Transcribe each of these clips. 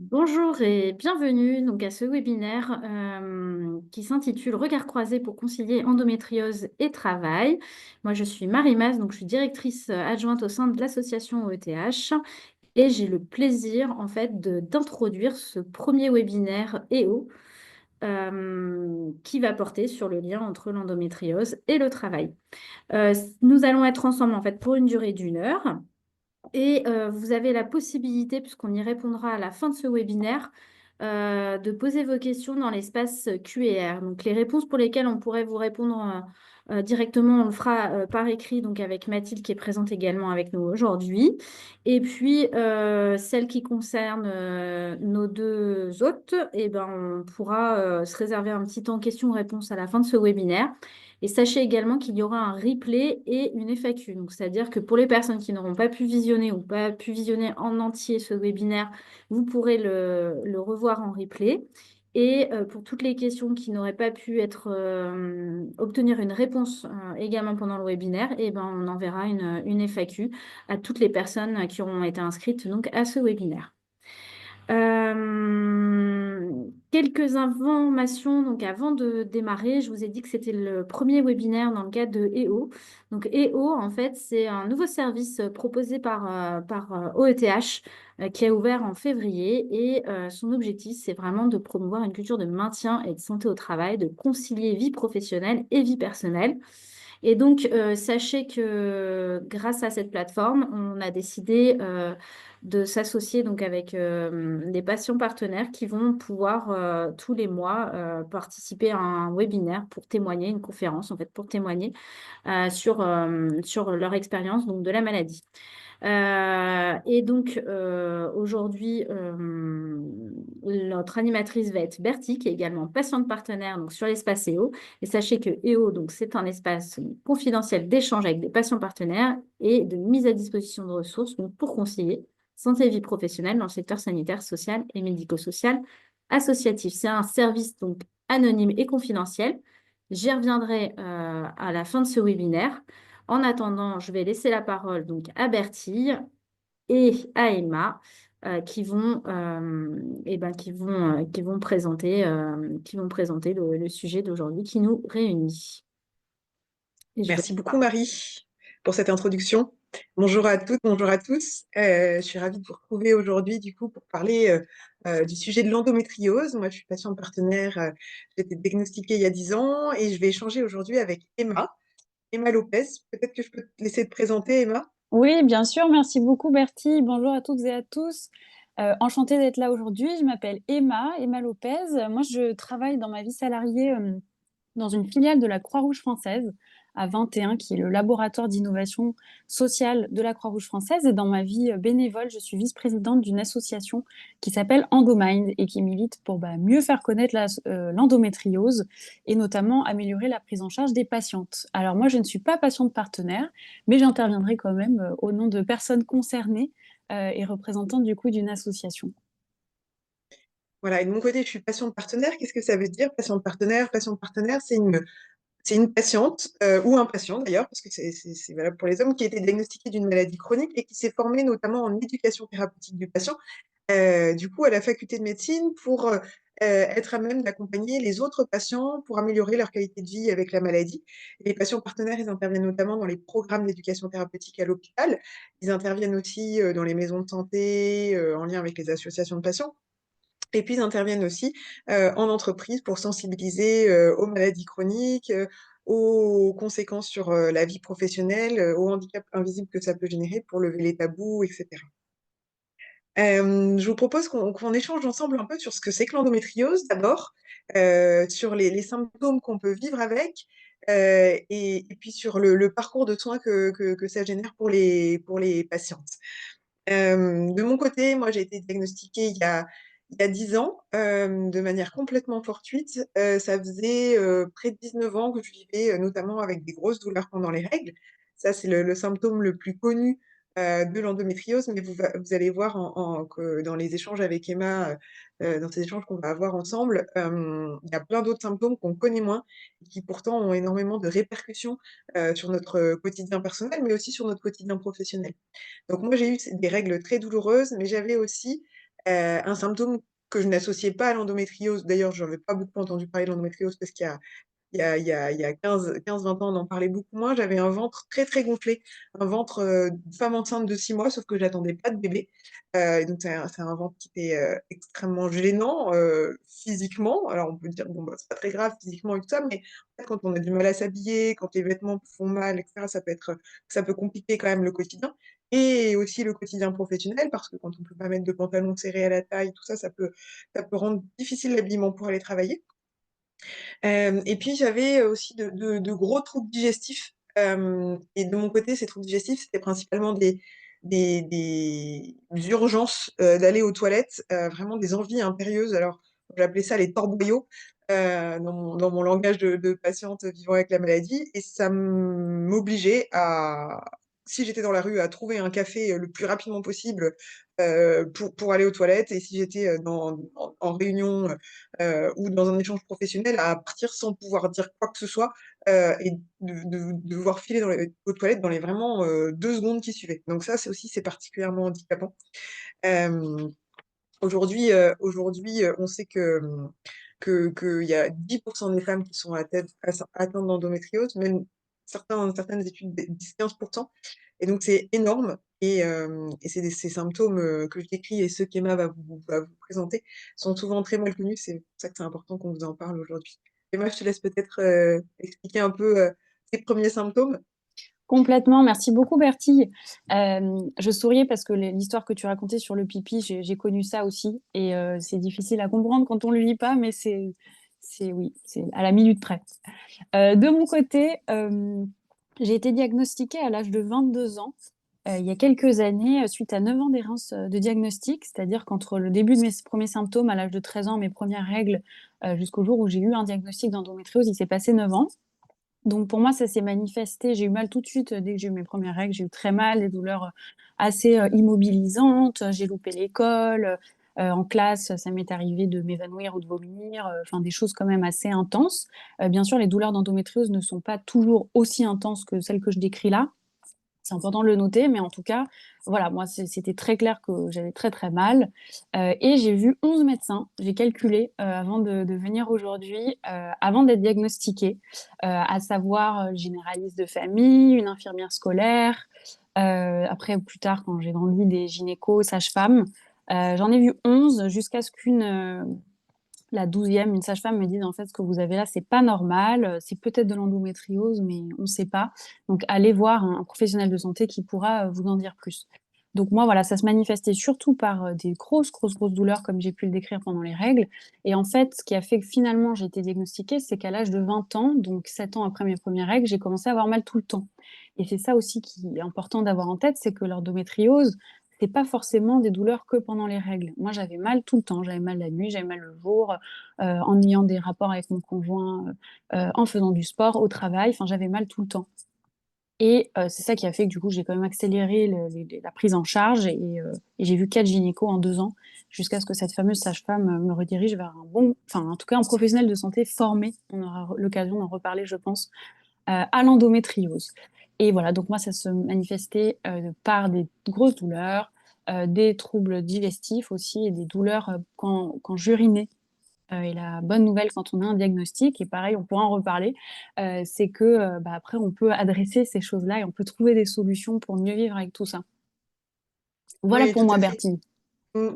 Bonjour et bienvenue donc à ce webinaire qui s'intitule Regard croisé pour concilier endométriose et travail. Moi, je suis Marie-Maz, donc je suis directrice adjointe au sein de l'association OETH et j'ai le plaisir en fait d'introduire ce premier webinaire EO qui va porter sur le lien entre l'endométriose et le travail. Nous allons être ensemble en fait pour une durée d'1 heure. Et vous avez la possibilité, puisqu'on y répondra à la fin de ce webinaire, de poser vos questions dans l'espace Q&R. Donc, les réponses pour lesquelles on pourrait vous répondre directement, on le fera par écrit, donc avec Mathilde qui est présente également avec nous aujourd'hui. Et puis, celles qui concernent nos deux hôtes, eh ben, on pourra se réserver un petit temps questions-réponses à la fin de ce webinaire. Et sachez également qu'il y aura un replay et une FAQ. Donc, c'est-à-dire que pour les personnes qui n'auront pas pu visionner ou pas pu visionner en entier ce webinaire, vous pourrez le revoir en replay. Et pour toutes les questions qui n'auraient pas pu obtenir une réponse également pendant le webinaire, eh ben, on enverra une FAQ à toutes les personnes qui auront été inscrites donc, à ce webinaire. Quelques informations. Donc, avant de démarrer, je vous ai dit que c'était le premier webinaire dans le cadre de EO. Donc, EO, en fait, c'est un nouveau service proposé par OETH qui a ouvert en février. Et son objectif, c'est vraiment de promouvoir une culture de maintien et de santé au travail, de concilier vie professionnelle et vie personnelle. Et donc, sachez que grâce à cette plateforme, on a décidé de s'associer donc avec des patients partenaires qui vont pouvoir tous les mois participer à un webinaire pour témoigner, une conférence en fait, pour témoigner sur leur expérience donc, de la maladie. Et donc, aujourd'hui, notre animatrice va être Bertie, qui est également patiente partenaire donc, sur l'espace EO. Et sachez que EO, donc, c'est un espace confidentiel d'échange avec des patients partenaires et de mise à disposition de ressources donc, pour concilier santé et vie professionnelle dans le secteur sanitaire, social et médico-social associatif. C'est un service donc, anonyme et confidentiel. J'y reviendrai à la fin de ce webinaire. En attendant, je vais laisser la parole donc à Bertille et à Emma qui vont présenter le sujet d'aujourd'hui qui nous réunit. Et je vous Merci laisse beaucoup, parler. Marie, pour cette introduction. Bonjour à toutes, bonjour à tous. Je suis ravie de vous retrouver aujourd'hui, du coup, pour parler du sujet de l'endométriose. Moi, je suis patiente partenaire. J'ai été diagnostiquée il y a 10 ans et je vais échanger aujourd'hui avec Emma, Emma Lopez. Peut-être que je peux te laisser te présenter, Emma. Oui, bien sûr. Merci beaucoup, Bertie. Bonjour à toutes et à tous. Enchantée d'être là aujourd'hui. Je m'appelle Emma, Emma Lopez. Moi, je travaille dans ma vie salariée dans une filiale de la Croix-Rouge française à 21, qui est le laboratoire d'innovation sociale de la Croix-Rouge française. Et dans ma vie bénévole, je suis vice-présidente d'une association qui s'appelle Endomind et qui milite pour mieux faire connaître l'endométriose et notamment améliorer la prise en charge des patientes. Alors moi, je ne suis pas patiente partenaire, mais j'interviendrai quand même au nom de personnes concernées et représentantes du coup d'une association. Voilà, et de mon côté, je suis patiente partenaire. Qu'est-ce que ça veut dire, patiente partenaire? Patiente partenaire, c'est une patiente, ou un patient d'ailleurs, parce que c'est valable pour les hommes, qui a été diagnostiqué d'une maladie chronique et qui s'est formé notamment en éducation thérapeutique du patient, du coup, à la faculté de médecine, pour être à même d'accompagner les autres patients pour améliorer leur qualité de vie avec la maladie. Et les patients partenaires, ils interviennent notamment dans les programmes d'éducation thérapeutique à l'hôpital. Ils interviennent aussi dans les maisons de santé, en lien avec les associations de patients. Et puis, ils interviennent aussi en entreprise pour sensibiliser aux maladies chroniques, aux conséquences sur la vie professionnelle, aux handicaps invisibles que ça peut générer pour lever les tabous, etc. Je vous propose qu'on échange ensemble un peu sur ce que c'est que l'endométriose d'abord, sur les symptômes qu'on peut vivre avec, et puis sur le parcours de soins que ça génère pour les patientes. De mon côté, moi, j'ai été diagnostiquée il y a 10 ans, de manière complètement fortuite. Ça faisait près de 19 ans que je vivais notamment avec des grosses douleurs pendant les règles. Ça, c'est le symptôme le plus connu de l'endométriose, mais vous allez voir que dans les échanges avec Emma, dans ces échanges qu'on va avoir ensemble, il y a plein d'autres symptômes qu'on connaît moins et qui pourtant ont énormément de répercussions sur notre quotidien personnel, mais aussi sur notre quotidien professionnel. Donc moi, j'ai eu des règles très douloureuses, mais j'avais aussi Un symptôme que je n'associais pas à l'endométriose. D'ailleurs, je n'avais pas beaucoup entendu parler de l'endométriose parce qu'il y a 15-20 ans, on en parlait beaucoup moins. J'avais un ventre très, très gonflé, un ventre de femme enceinte de 6 mois, sauf que j'attendais pas de bébé. Et donc, c'est un ventre qui était extrêmement gênant physiquement. Alors, on peut dire, bon, bah, c'est pas très grave physiquement et tout ça, mais en fait, quand on a du mal à s'habiller, quand les vêtements font mal, etc., ça peut compliquer quand même le quotidien. Et aussi le quotidien professionnel, parce que quand on peut pas mettre de pantalon serré à la taille, tout ça, ça peut rendre difficile l'habillement pour aller travailler. Et puis j'avais aussi de gros troubles digestifs. Et de mon côté, ces troubles digestifs, c'était principalement des urgences d'aller aux toilettes, vraiment des envies impérieuses. Alors, j'appelais ça les torboyaux dans mon langage de patiente vivant avec la maladie. Et ça m'obligeait à, si j'étais dans la rue, à trouver un café le plus rapidement possible pour aller aux toilettes. Et si j'étais en réunion ou dans un échange professionnel, à partir sans pouvoir dire quoi que ce soit et de devoir filer aux toilettes dans les vraiment 2 secondes qui suivaient. Donc ça, c'est particulièrement handicapant. Euh, Aujourd'hui, on sait qu'il y a 10% des femmes qui sont atteintes d'endométriose, même certaines études disent 15%. Et donc, c'est énorme. Et ces symptômes que je décris et ceux qu'Emma va vous présenter sont souvent très mal connus. C'est pour ça que c'est important qu'on vous en parle aujourd'hui. Emma, je te laisse peut-être expliquer un peu tes premiers symptômes. Complètement, merci beaucoup Bertille. Je souriais parce que l'histoire que tu racontais sur le pipi, j'ai connu ça aussi et c'est difficile à comprendre quand on le vit pas, mais oui, c'est à la minute près. De mon côté, j'ai été diagnostiquée à l'âge de 22 ans, il y a quelques années, suite à 9 ans d'errance de diagnostic, c'est-à-dire qu'entre le début de mes premiers symptômes à l'âge de 13 ans, mes premières règles, jusqu'au jour où j'ai eu un diagnostic d'endométriose, il s'est passé 9 ans. Donc pour moi, ça s'est manifesté. J'ai eu mal tout de suite dès que j'ai eu mes premières règles. J'ai eu très mal, des douleurs assez immobilisantes. J'ai loupé l'école. En classe, ça m'est arrivé de m'évanouir ou de vomir. Enfin, des choses quand même assez intenses. Bien sûr, les douleurs d'endométriose ne sont pas toujours aussi intenses que celles que je décris là. C'est important de le noter, mais en tout cas, voilà, moi, c'était très clair que j'avais très très mal. Et j'ai vu 11 médecins, j'ai calculé avant de venir aujourd'hui, avant d'être diagnostiquée, à savoir généraliste de famille, une infirmière scolaire, après plus tard quand j'ai grandi des gynécos, sages-femmes. J'en ai vu 11 jusqu'à ce la 12e, une sage-femme me dit en fait ce que vous avez là, c'est pas normal, c'est peut-être de l'endométriose, mais on ne sait pas. Donc allez voir un professionnel de santé qui pourra vous en dire plus. Donc moi voilà, ça se manifestait surtout par des grosses douleurs comme j'ai pu le décrire pendant les règles. Et en fait, ce qui a fait que finalement j'ai été diagnostiquée, c'est qu'à l'âge de 20 ans, donc 7 ans après mes premières règles, j'ai commencé à avoir mal tout le temps. Et c'est ça aussi qui est important d'avoir en tête, c'est que l'endométriose, c'est pas forcément des douleurs que pendant les règles. Moi, j'avais mal tout le temps. J'avais mal la nuit, j'avais mal le jour, en ayant des rapports avec mon conjoint, en faisant du sport, au travail. Enfin, j'avais mal tout le temps. Et c'est ça qui a fait que du coup, j'ai quand même accéléré la prise en charge et j'ai vu 4 gynécos en 2 ans jusqu'à ce que cette fameuse sage-femme me redirige vers enfin, en tout cas, un professionnel de santé formé. On aura l'occasion d'en reparler, je pense, à l'endométriose. Et voilà, donc moi, ça se manifestait par des grosses douleurs, des troubles digestifs aussi et des douleurs quand j'urinais. Et la bonne nouvelle quand on a un diagnostic, et pareil, on pourra en reparler, c'est que après, on peut adresser ces choses-là et on peut trouver des solutions pour mieux vivre avec tout ça. Voilà Oui, pour tout moi, à fait. Bertille.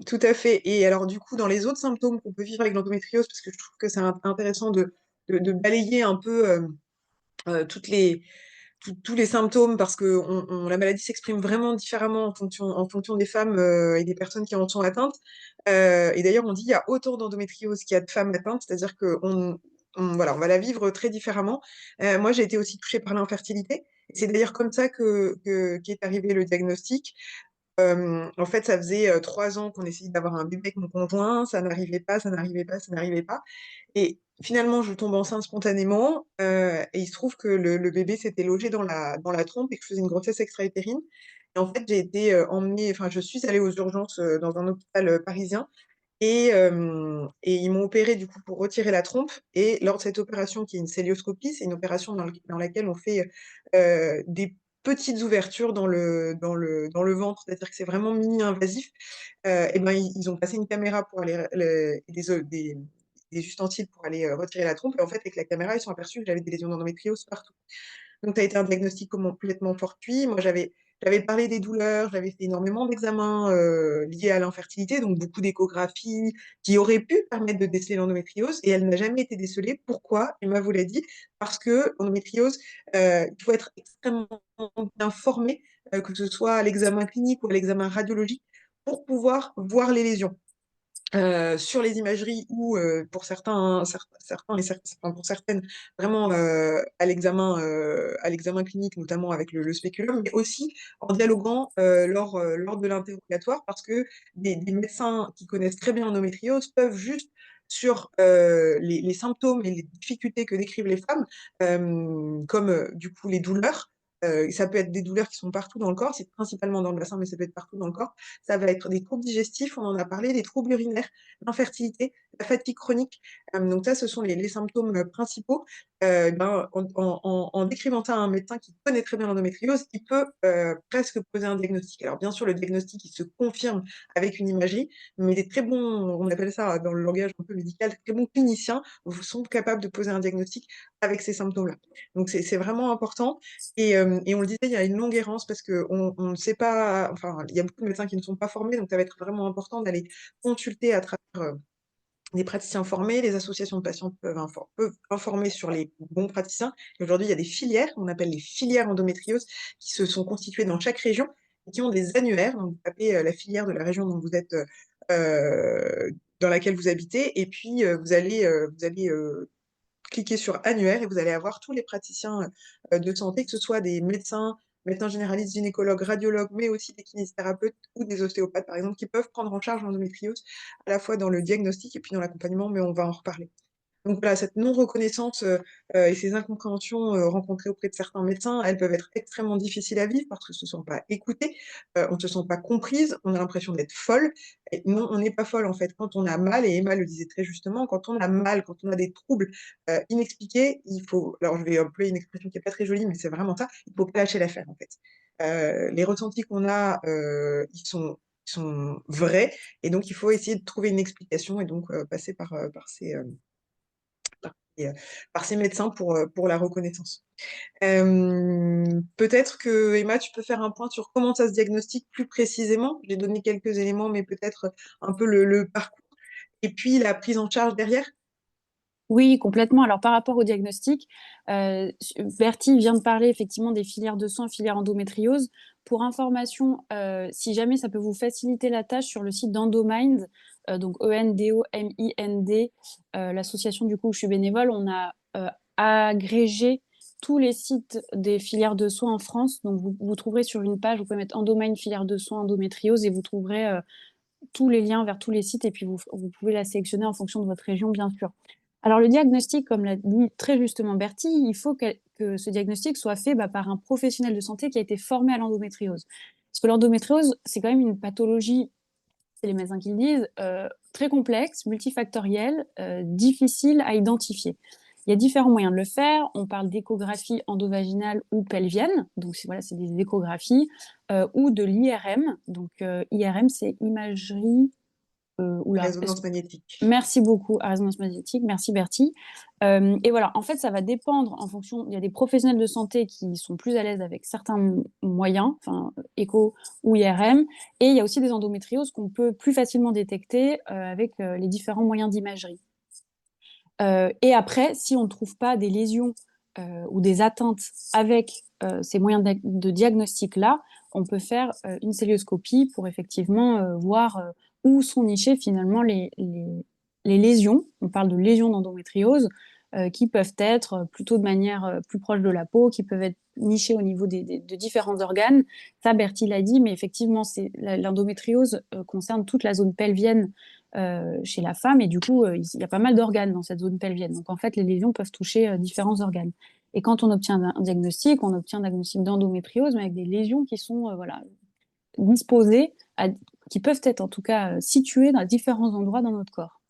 Tout à fait. Et alors, du coup, dans les autres symptômes qu'on peut vivre avec l'endométriose, parce que je trouve que c'est intéressant de balayer un peu toutes tous les symptômes, parce que la maladie s'exprime vraiment différemment en fonction des femmes et des personnes qui en sont atteintes. Et d'ailleurs, on dit qu'il y a autant d'endométriose qu'il y a de femmes atteintes, c'est-à-dire voilà, on va la vivre très différemment. Moi, j'ai été aussi touchée par l'infertilité. Et c'est d'ailleurs comme ça qu'est arrivé le diagnostic. En fait, ça faisait 3 ans qu'on essayait d'avoir un bébé avec mon conjoint, ça n'arrivait pas, ça n'arrivait pas, ça n'arrivait pas. Et finalement, je tombe enceinte spontanément, et il se trouve que le bébé s'était logé dans la trompe et que je faisais une grossesse extra-utérine. Et en fait, j'ai été emmenée, enfin, je suis allée aux urgences dans un hôpital parisien et ils m'ont opérée du coup pour retirer la trompe. Et lors de cette opération, qui est une célioscopie, c'est une opération dans laquelle on fait des petites ouvertures dans le ventre, c'est-à-dire que c'est vraiment mini-invasif. Et ben, ils ont passé une caméra pour aller des ustensiles pour aller retirer la trompe. Et en fait, avec la caméra, ils sont aperçus que j'avais des lésions d'endométriose partout. Donc, ça a été un diagnostic complètement fortuit. Moi, j'avais parlé des douleurs, j'avais fait énormément d'examens liés à l'infertilité, donc beaucoup d'échographies qui auraient pu permettre de déceler l'endométriose, et elle n'a jamais été décelée. Pourquoi? Emma vous l'a dit, parce que l'endométriose, il faut être extrêmement bien formé, que ce soit à l'examen clinique ou à l'examen radiologique, pour pouvoir voir les lésions. Sur les imageries ou pour enfin, pour certaines, vraiment à l'examen clinique, notamment avec le spéculum, mais aussi en dialoguant lors de l'interrogatoire, parce que des médecins qui connaissent très bien l'endométriose peuvent juste sur les symptômes et les difficultés que décrivent les femmes, comme du coup les douleurs. Ça peut être des douleurs qui sont partout dans le corps, c'est principalement dans le bassin, mais ça peut être partout dans le corps. Ça va être des troubles digestifs, on en a parlé, des troubles urinaires, l'infertilité, la fatigue chronique. Donc ça, ce sont les symptômes principaux. Ben, en décrivant ça à un médecin qui connaît très bien l'endométriose, il peut presque poser un diagnostic. Alors bien sûr, le diagnostic, il se confirme avec une imagerie, mais des très bons, on appelle ça dans le langage un peu médical, très bons cliniciens sont capables de poser un diagnostic avec ces symptômes-là. Donc c'est vraiment important. Et on le disait, il y a une longue errance parce qu'on ne sait pas, enfin, il y a beaucoup de médecins qui ne sont pas formés, donc ça va être vraiment important d'aller consulter à travers des praticiens formés. Les associations de patients peuvent informer sur les bons praticiens. Et aujourd'hui, il y a des filières, on appelle les filières endométriose, qui se sont constituées dans chaque région et qui ont des annuaires. Donc, vous tapez la filière de la région dont vous êtes, dans laquelle vous habitez, et puis vous allez cliquez sur annuaire et vous allez avoir tous les praticiens de santé, que ce soit des médecins généralistes, gynécologues, radiologues, mais aussi des kinésithérapeutes ou des ostéopathes, par exemple, qui peuvent prendre en charge l'endométriose à la fois dans le diagnostic et puis dans l'accompagnement, mais on va en reparler. Donc voilà, cette non-reconnaissance et ces incompréhensions rencontrées auprès de certains médecins, elles peuvent être extrêmement difficiles à vivre parce qu'on ne se sent pas écoutée, on ne se sent pas comprise, on a l'impression d'être folle. Et non, on n'est pas folle en fait. Quand on a mal, et Emma le disait très justement, quand on a mal, quand on a des troubles inexpliqués, il faut, alors je vais employer une expression qui n'est pas très jolie, mais c'est vraiment ça, il ne faut pas lâcher l'affaire en fait. Les ressentis qu'on a, ils sont vrais, et donc il faut essayer de trouver une explication et donc passer et, par ces médecins pour la reconnaissance. Peut-être que, Emma, tu peux faire un point sur comment ça se diagnostique plus précisément. J'ai donné quelques éléments, mais peut-être un peu le parcours. Et puis la prise en charge derrière. Oui, complètement. Alors, par rapport au diagnostic, Bertie vient de parler effectivement des filières de soins, filière endométriose. Pour information, si jamais ça peut vous faciliter la tâche, sur le site d'Endomind, donc ENDOMIND, l'association du coup où je suis bénévole, on a agrégé tous les sites des filières de soins en France. Donc, vous trouverez sur une page, vous pouvez mettre Endomind filière de soins endométriose et vous trouverez tous les liens vers tous les sites, et puis vous pouvez la sélectionner en fonction de votre région, bien sûr. Alors, le diagnostic, comme l'a dit très justement Bertie, il faut que ce diagnostic soit fait par un professionnel de santé qui a été formé à l'endométriose. Parce que l'endométriose, c'est quand même une pathologie, c'est les médecins qui le disent, très complexe, multifactorielle, difficile à identifier. Il y a différents moyens de le faire. On parle d'échographie endovaginale ou pelvienne, donc voilà, c'est des échographies, ou de l'IRM. Donc IRM, c'est imagerie. Résonance magnétique. Merci beaucoup, à résonance magnétique. Merci Bertie. Et voilà, en fait, ça va dépendre en fonction. Il y a des professionnels de santé qui sont plus à l'aise avec certains moyens, enfin écho ou IRM, et il y a aussi des endométrioses qu'on peut plus facilement détecter avec les différents moyens d'imagerie. Et après, si on ne trouve pas des lésions ou des atteintes avec ces moyens de diagnostic-là, on peut faire une célioscopie pour effectivement voir où sont nichées finalement les lésions. On parle de lésions d'endométriose qui peuvent être plutôt de manière plus proche de la peau, qui peuvent être nichées au niveau de différents organes. Ça, Bertie l'a dit, mais effectivement, l'endométriose concerne toute la zone pelvienne chez la femme, et du coup, il y a pas mal d'organes dans cette zone pelvienne. Donc, en fait, les lésions peuvent toucher différents organes. Et quand on obtient un diagnostic, on obtient un diagnostic d'endométriose, mais avec des lésions qui sont voilà, disposées, qui peuvent être en tout cas situées dans différents endroits dans notre corps.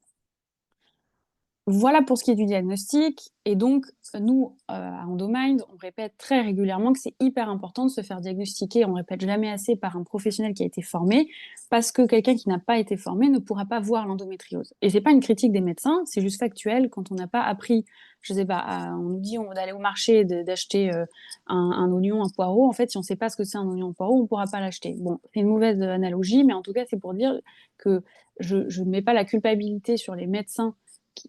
Voilà pour ce qui est du diagnostic. Et donc, nous, à Endomind, on répète très régulièrement que c'est hyper important de se faire diagnostiquer. On répète jamais assez par un professionnel qui a été formé, parce que quelqu'un qui n'a pas été formé ne pourra pas voir l'endométriose. Et c'est pas une critique des médecins, c'est juste factuel. Quand on n'a pas appris, je sais pas, on nous dit d'aller au marché, d'acheter un oignon, un poireau. En fait, si on sait pas ce que c'est un oignon, un poireau, on pourra pas l'acheter. Bon, c'est une mauvaise analogie, mais en tout cas, c'est pour dire que je ne mets pas la culpabilité sur les médecins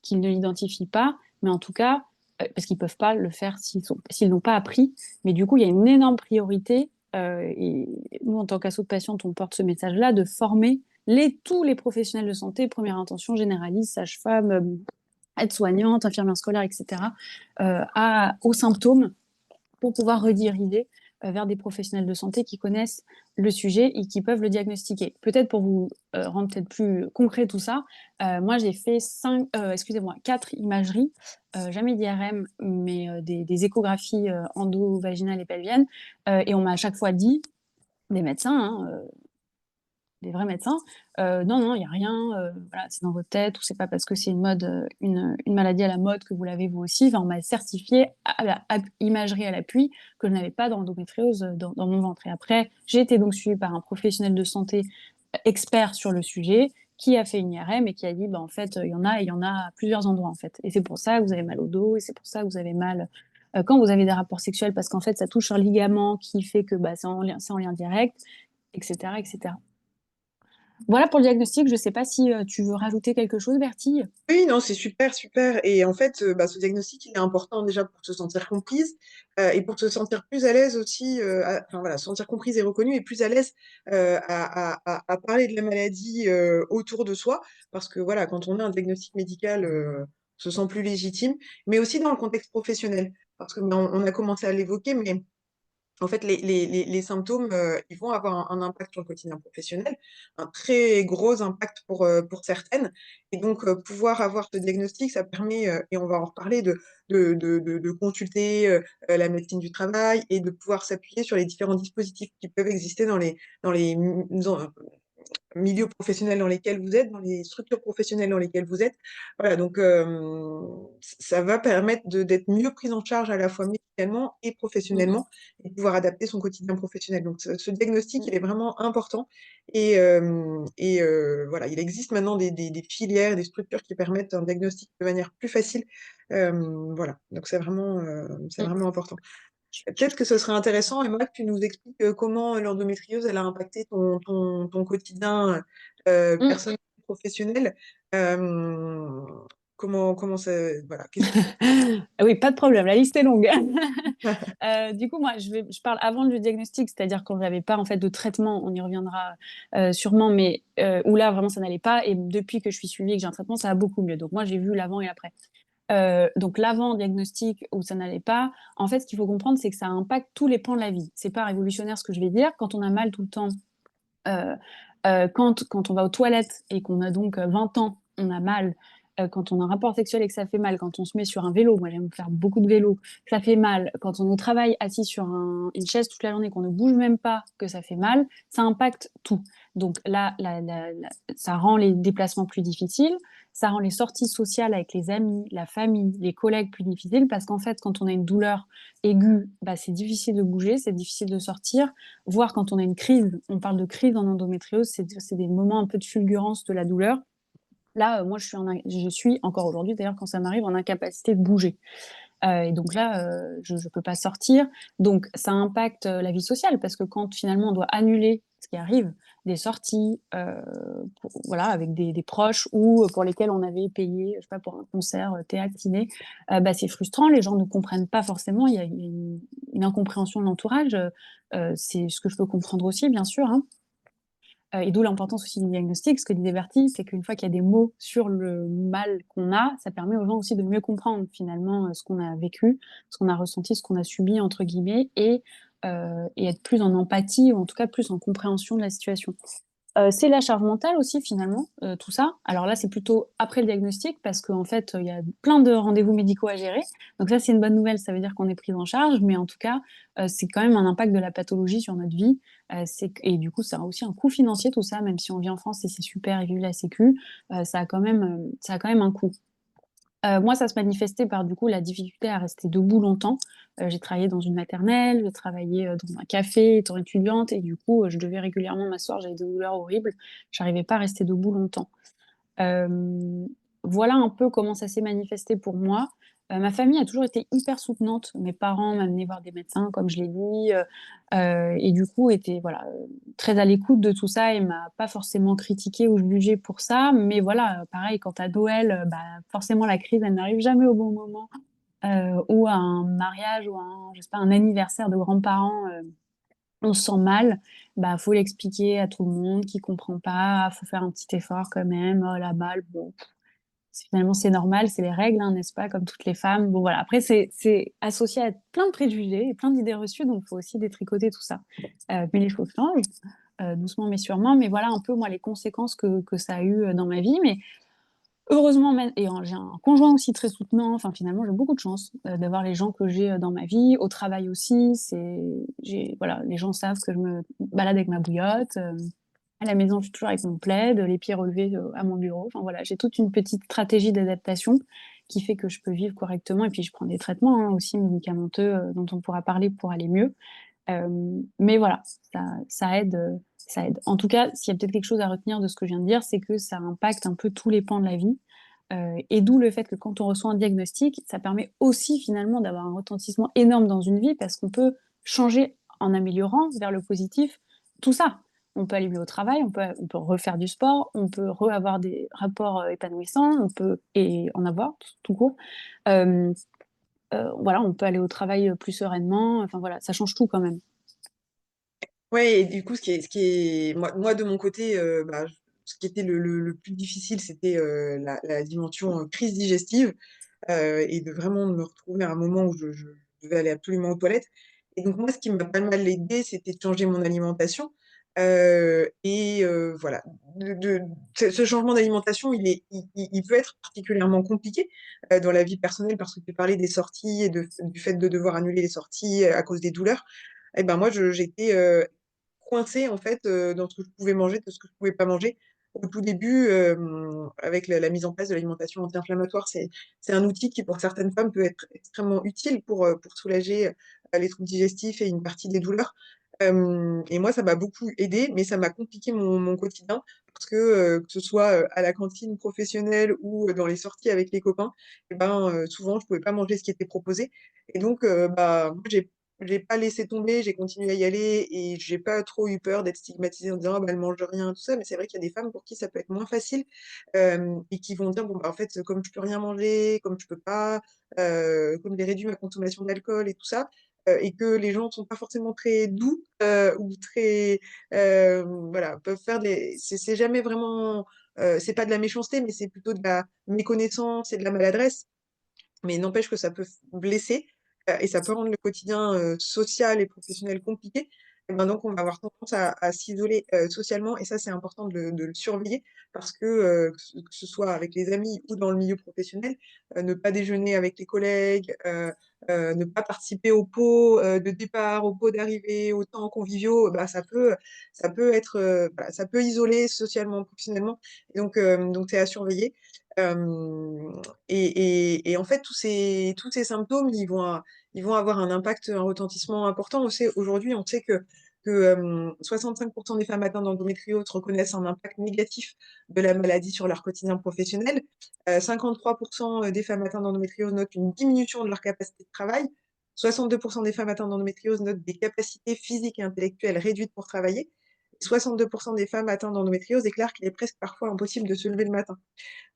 qu'ils ne l'identifient pas, mais en tout cas, parce qu'ils ne peuvent pas le faire s'ils n'ont pas appris. Mais du coup, il y a une énorme priorité, et nous, en tant qu'asso de patiente, on porte ce message-là, de former tous les professionnels de santé, première intention, généralistes, sages-femmes, aides-soignantes, infirmières scolaires, etc., aux symptômes pour pouvoir rediriger vers des professionnels de santé qui connaissent le sujet et qui peuvent le diagnostiquer. Peut-être pour vous rendre peut-être plus concret tout ça, moi j'ai fait 4 imageries, jamais d'IRM, mais des échographies endo-vaginales et pelviennes, et on m'a à chaque fois dit, des médecins, hein, des vrais médecins, non, non, il n'y a rien, voilà, c'est dans votre tête, ou c'est pas parce que c'est une maladie à la mode que vous l'avez vous aussi. Enfin, on m'a certifié à la imagerie à l'appui que je n'avais pas d'endométriose dans mon ventre. Et après, j'ai été donc suivie par un professionnel de santé expert sur le sujet qui a fait une IRM et qui a dit, bah, en fait, il y en a, et il y en a à plusieurs endroits, en fait. Et c'est pour ça que vous avez mal au dos, et c'est pour ça que vous avez mal quand vous avez des rapports sexuels, parce qu'en fait, ça touche un ligament qui fait que bah, c'est en lien direct, etc., etc. Voilà pour le diagnostic. Je ne sais pas si tu veux rajouter quelque chose, Bertille. Oui, non, c'est super, super. Et en fait, ce diagnostic, il est important déjà pour se sentir comprise et pour se sentir plus à l'aise aussi, enfin voilà, se sentir comprise et reconnue et plus à l'aise à parler de la maladie autour de soi. Parce que voilà, quand on a un diagnostic médical, on se sent plus légitime, mais aussi dans le contexte professionnel. Parce que on a commencé à l'évoquer, mais en fait, les symptômes, ils vont avoir un impact sur le quotidien professionnel, un très gros impact pour certaines. Et donc, pouvoir avoir ce diagnostic, ça permet, et on va en reparler, de consulter la médecine du travail et de pouvoir s'appuyer sur les différents dispositifs qui peuvent exister dans les milieux professionnels dans lesquels vous êtes, dans les structures professionnelles dans lesquelles vous êtes. Voilà, donc ça va permettre d'être mieux prise en charge à la fois médicalement et Mm. professionnellement et de pouvoir adapter son quotidien professionnel. Donc ce diagnostic, Mm. il est vraiment important voilà, il existe maintenant des filières, des structures qui permettent un diagnostic de manière plus facile. Voilà, donc c'est Mm. vraiment important. Peut-être que ce serait intéressant, Emma, que tu nous expliques comment l'endométriose, elle a impacté ton quotidien Mm. personnel et professionnel. Euh, comment ça... Voilà, qu'est-ce que... Ah oui, pas de problème, la liste est longue. Du coup, moi, je parle avant du diagnostic, c'est-à-dire quand j'avais pas en fait de traitement, on y reviendra sûrement, mais où là vraiment ça n'allait pas. Et depuis que je suis suivie et que j'ai un traitement, ça va beaucoup mieux. Donc moi, j'ai vu l'avant et l'après. Donc l'avant-diagnostic où ça n'allait pas, en fait, ce qu'il faut comprendre, c'est que ça impacte tous les pans de la vie. C'est pas révolutionnaire ce que je vais dire. Quand on a mal tout le temps, euh, quand on va aux toilettes et qu'on a donc 20 ans, on a mal. Quand on a un rapport sexuel et que ça fait mal, quand on se met sur un vélo, moi j'aime faire beaucoup de vélo, ça fait mal. Quand on est au travail assis sur une chaise toute la journée, qu'on ne bouge même pas, que ça fait mal, ça impacte tout. Donc là, ça rend les déplacements plus difficiles, ça rend les sorties sociales avec les amis, la famille, les collègues plus difficiles, parce qu'en fait, quand on a une douleur aiguë, bah, c'est difficile de bouger, c'est difficile de sortir, voire quand on a une crise, on parle de crise en endométriose, c'est des moments un peu de fulgurance de la douleur. Là, moi, je suis encore aujourd'hui, d'ailleurs, quand ça m'arrive, en incapacité de bouger. Et donc là, je ne peux pas sortir. Donc, ça impacte la vie sociale, parce que quand finalement on doit annuler ce qui arrive, des sorties voilà, avec des proches ou pour lesquels on avait payé, je sais pas, pour un concert, théâtre, ciné, bah, c'est frustrant, les gens ne comprennent pas forcément, il y a une incompréhension de l'entourage. C'est ce que je peux comprendre aussi, bien sûr, hein. Et d'où l'importance aussi du diagnostic. Ce que disait Bertie, c'est qu'une fois qu'il y a des mots sur le mal qu'on a, ça permet aux gens aussi de mieux comprendre finalement ce qu'on a vécu, ce qu'on a ressenti, ce qu'on a subi, entre guillemets, et être plus en empathie, ou en tout cas plus en compréhension de la situation. C'est la charge mentale aussi, finalement, tout ça. Alors là, c'est plutôt après le diagnostic, parce qu'en fait, il y a plein de rendez-vous médicaux à gérer. Donc ça, c'est une bonne nouvelle, ça veut dire qu'on est pris en charge, mais en tout cas, c'est quand même un impact de la pathologie sur notre vie. Et du coup, ça a aussi un coût financier, tout ça, même si on vit en France et c'est super, et vive la Sécu, ça a quand même un coût. Moi, ça se manifestait par, du coup, la difficulté à rester debout longtemps. J'ai travaillé dans une maternelle, j'ai travaillé, dans un café étant étudiante et du coup, je devais régulièrement m'asseoir, j'avais des douleurs horribles. J'arrivais pas à rester debout longtemps. Hem, voilà un peu comment ça s'est manifesté pour moi. Ma famille a toujours été hyper soutenante. Mes parents m'amenaient voir des médecins, comme je l'ai dit, et du coup étaient, voilà, très à l'écoute de tout ça et m'a pas forcément critiquée ou jugée pour ça. Mais voilà, pareil, quand à Noël, bah, forcément la crise, elle n'arrive jamais au bon moment, ou à un mariage ou à un, je sais pas, un anniversaire de grands-parents, on se sent mal, bah, faut l'expliquer à tout le monde qui comprend pas, faut faire un petit effort quand même. Oh la balle, bon, finalement c'est normal, c'est les règles, hein, n'est-ce pas? Comme toutes les femmes. Bon voilà, après c'est associé à plein de préjugés et plein d'idées reçues, donc faut aussi détricoter tout ça. Mais les choses changent, doucement mais sûrement. Mais voilà un peu moi les conséquences que ça a eu, dans ma vie. Mais heureusement, j'ai un conjoint aussi très soutenant. Enfin, finalement, j'ai beaucoup de chance d'avoir les gens que j'ai dans ma vie. Au travail aussi, voilà, les gens savent que je me balade avec ma bouillotte. À la maison, je suis toujours avec mon plaid, les pieds relevés à mon bureau. Enfin voilà, j'ai toute une petite stratégie d'adaptation qui fait que je peux vivre correctement. Et puis, je prends des traitements hein, aussi médicamenteux dont on pourra parler pour aller mieux. Mais voilà, ça aide, ça aide. En tout cas, s'il y a peut-être quelque chose à retenir de ce que je viens de dire, c'est que ça impacte un peu tous les pans de la vie, et d'où le fait que quand on reçoit un diagnostic, ça permet aussi finalement d'avoir un retentissement énorme dans une vie parce qu'on peut changer en améliorant vers le positif tout ça. On peut aller mieux au travail, on peut refaire du sport, on peut avoir des rapports, épanouissants, on peut et en avoir tout court. Hem voilà, on peut aller au travail, plus sereinement, enfin voilà, ça change tout quand même. Ouais et du coup, ce qui est moi de mon côté, bah, ce qui était le plus difficile, c'était, la dimension, crise digestive, et de vraiment me retrouver à un moment où je devais aller absolument aux toilettes et donc moi, ce qui m'a pas mal aidé, c'était de changer mon alimentation, voilà. De ce changement d'alimentation, il peut être particulièrement compliqué, dans la vie personnelle parce que tu parlais des sorties et du fait de devoir annuler les sorties, à cause des douleurs et ben, moi, j'étais, coincée en fait, dans ce que je pouvais manger, de ce que je pouvais pas manger. Au tout début, avec la mise en place de l'alimentation anti-inflammatoire, c'est un outil qui pour certaines femmes peut être extrêmement utile pour soulager, les troubles digestifs et une partie des douleurs. Et moi ça m'a beaucoup aidée, mais ça m'a compliqué mon quotidien parce que ce soit, à la cantine professionnelle ou, dans les sorties avec les copains et ben, souvent je pouvais pas manger ce qui était proposé et donc bah, moi j'ai pas laissé tomber, j'ai continué à y aller et j'ai pas trop eu peur d'être stigmatisée en disant: «Ah bah, elle mange rien», tout ça. Mais c'est vrai qu'il y a des femmes pour qui ça peut être moins facile, et qui vont dire: «Bon, bah, en fait, comme je peux rien manger, comme je peux pas, comme j'ai réduit ma consommation d'alcool et tout ça», et que les gens sont pas forcément très doux, ou très, voilà, peuvent faire des c'est jamais vraiment, c'est pas de la méchanceté, mais c'est plutôt de la méconnaissance et de la maladresse. Mais n'empêche que ça peut blesser, et ça peut rendre le quotidien, social et professionnel compliqué. Et ben, donc on va avoir tendance à s'isoler, socialement et ça, c'est important de le surveiller parce que ce soit avec les amis ou dans le milieu professionnel, ne pas déjeuner avec les collègues, ne pas participer aux pots, de départ, aux pots d'arrivée, aux temps conviviaux, bah, ça peut être, voilà, ça peut isoler socialement, professionnellement et donc c'est à surveiller. Hem et en fait, tous ces symptômes, ils vont avoir un impact, un retentissement important. Aujourd'hui, on sait que 65 des femmes atteintes d'endométriose reconnaissent un impact négatif de la maladie sur leur quotidien professionnel. 53 des femmes atteintes d'endométriose notent une diminution de leur capacité de travail. 62 des femmes atteintes d'endométriose notent des capacités physiques et intellectuelles réduites pour travailler. 62 des femmes atteintes d'endométriose déclarent qu'il est presque parfois impossible de se lever le matin.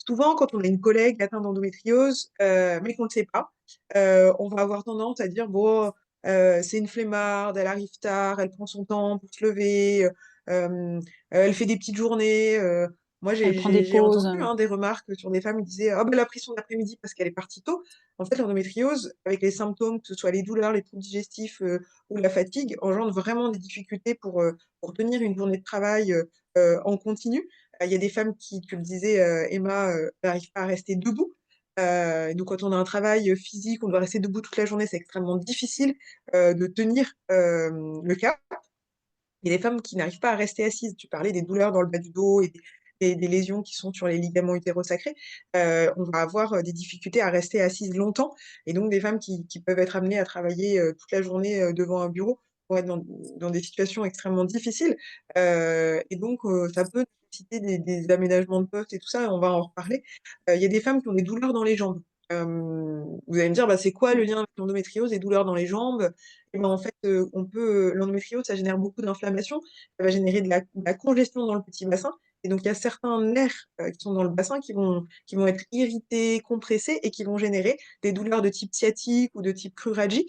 Souvent, quand on a une collègue atteinte d'endométriose, mais qu'on ne sait pas, on va avoir tendance à dire: «Bon, c'est une flemmarde, elle arrive tard, elle prend son temps pour se lever, elle fait des petites journées», moi j'ai Elle prend des j'ai j'ai pauses, entendu, hein, des remarques sur des femmes qui disaient: «Ah ben elle a pris son après-midi parce qu'elle est partie tôt». En fait, l'endométriose, avec les symptômes, que ce soit les douleurs, les troubles digestifs, ou la fatigue, engendre vraiment des difficultés pour tenir une journée de travail, en continu. Il y a des femmes qui, tu le disais, Emma, n'arrivent pas à rester debout. Donc quand on a un travail, physique, on doit rester debout toute la journée, c'est extrêmement difficile, de tenir, le cap. Il y a des femmes qui n'arrivent pas à rester assises. Tu parlais des douleurs dans le bas du dos et des lésions qui sont sur les ligaments utérosacrés, on va avoir des difficultés à rester assise longtemps. Et donc, des femmes qui peuvent être amenées à travailler toute la journée devant un bureau vont être dans des situations extrêmement difficiles. Et donc, ça peut nécessiter des aménagements de poste et tout ça, et on va en reparler. Il y a des femmes qui ont des douleurs dans les jambes. Vous allez me dire, bah, c'est quoi le lien avec l'endométriose et douleurs dans les jambes? Et ben, en fait, l'endométriose, ça génère beaucoup d'inflammation, ça va générer de la congestion dans le petit bassin. Et donc, il y a certains nerfs qui sont dans le bassin qui vont être irrités, compressés et qui vont générer des douleurs de type sciatique ou de type cruralgie.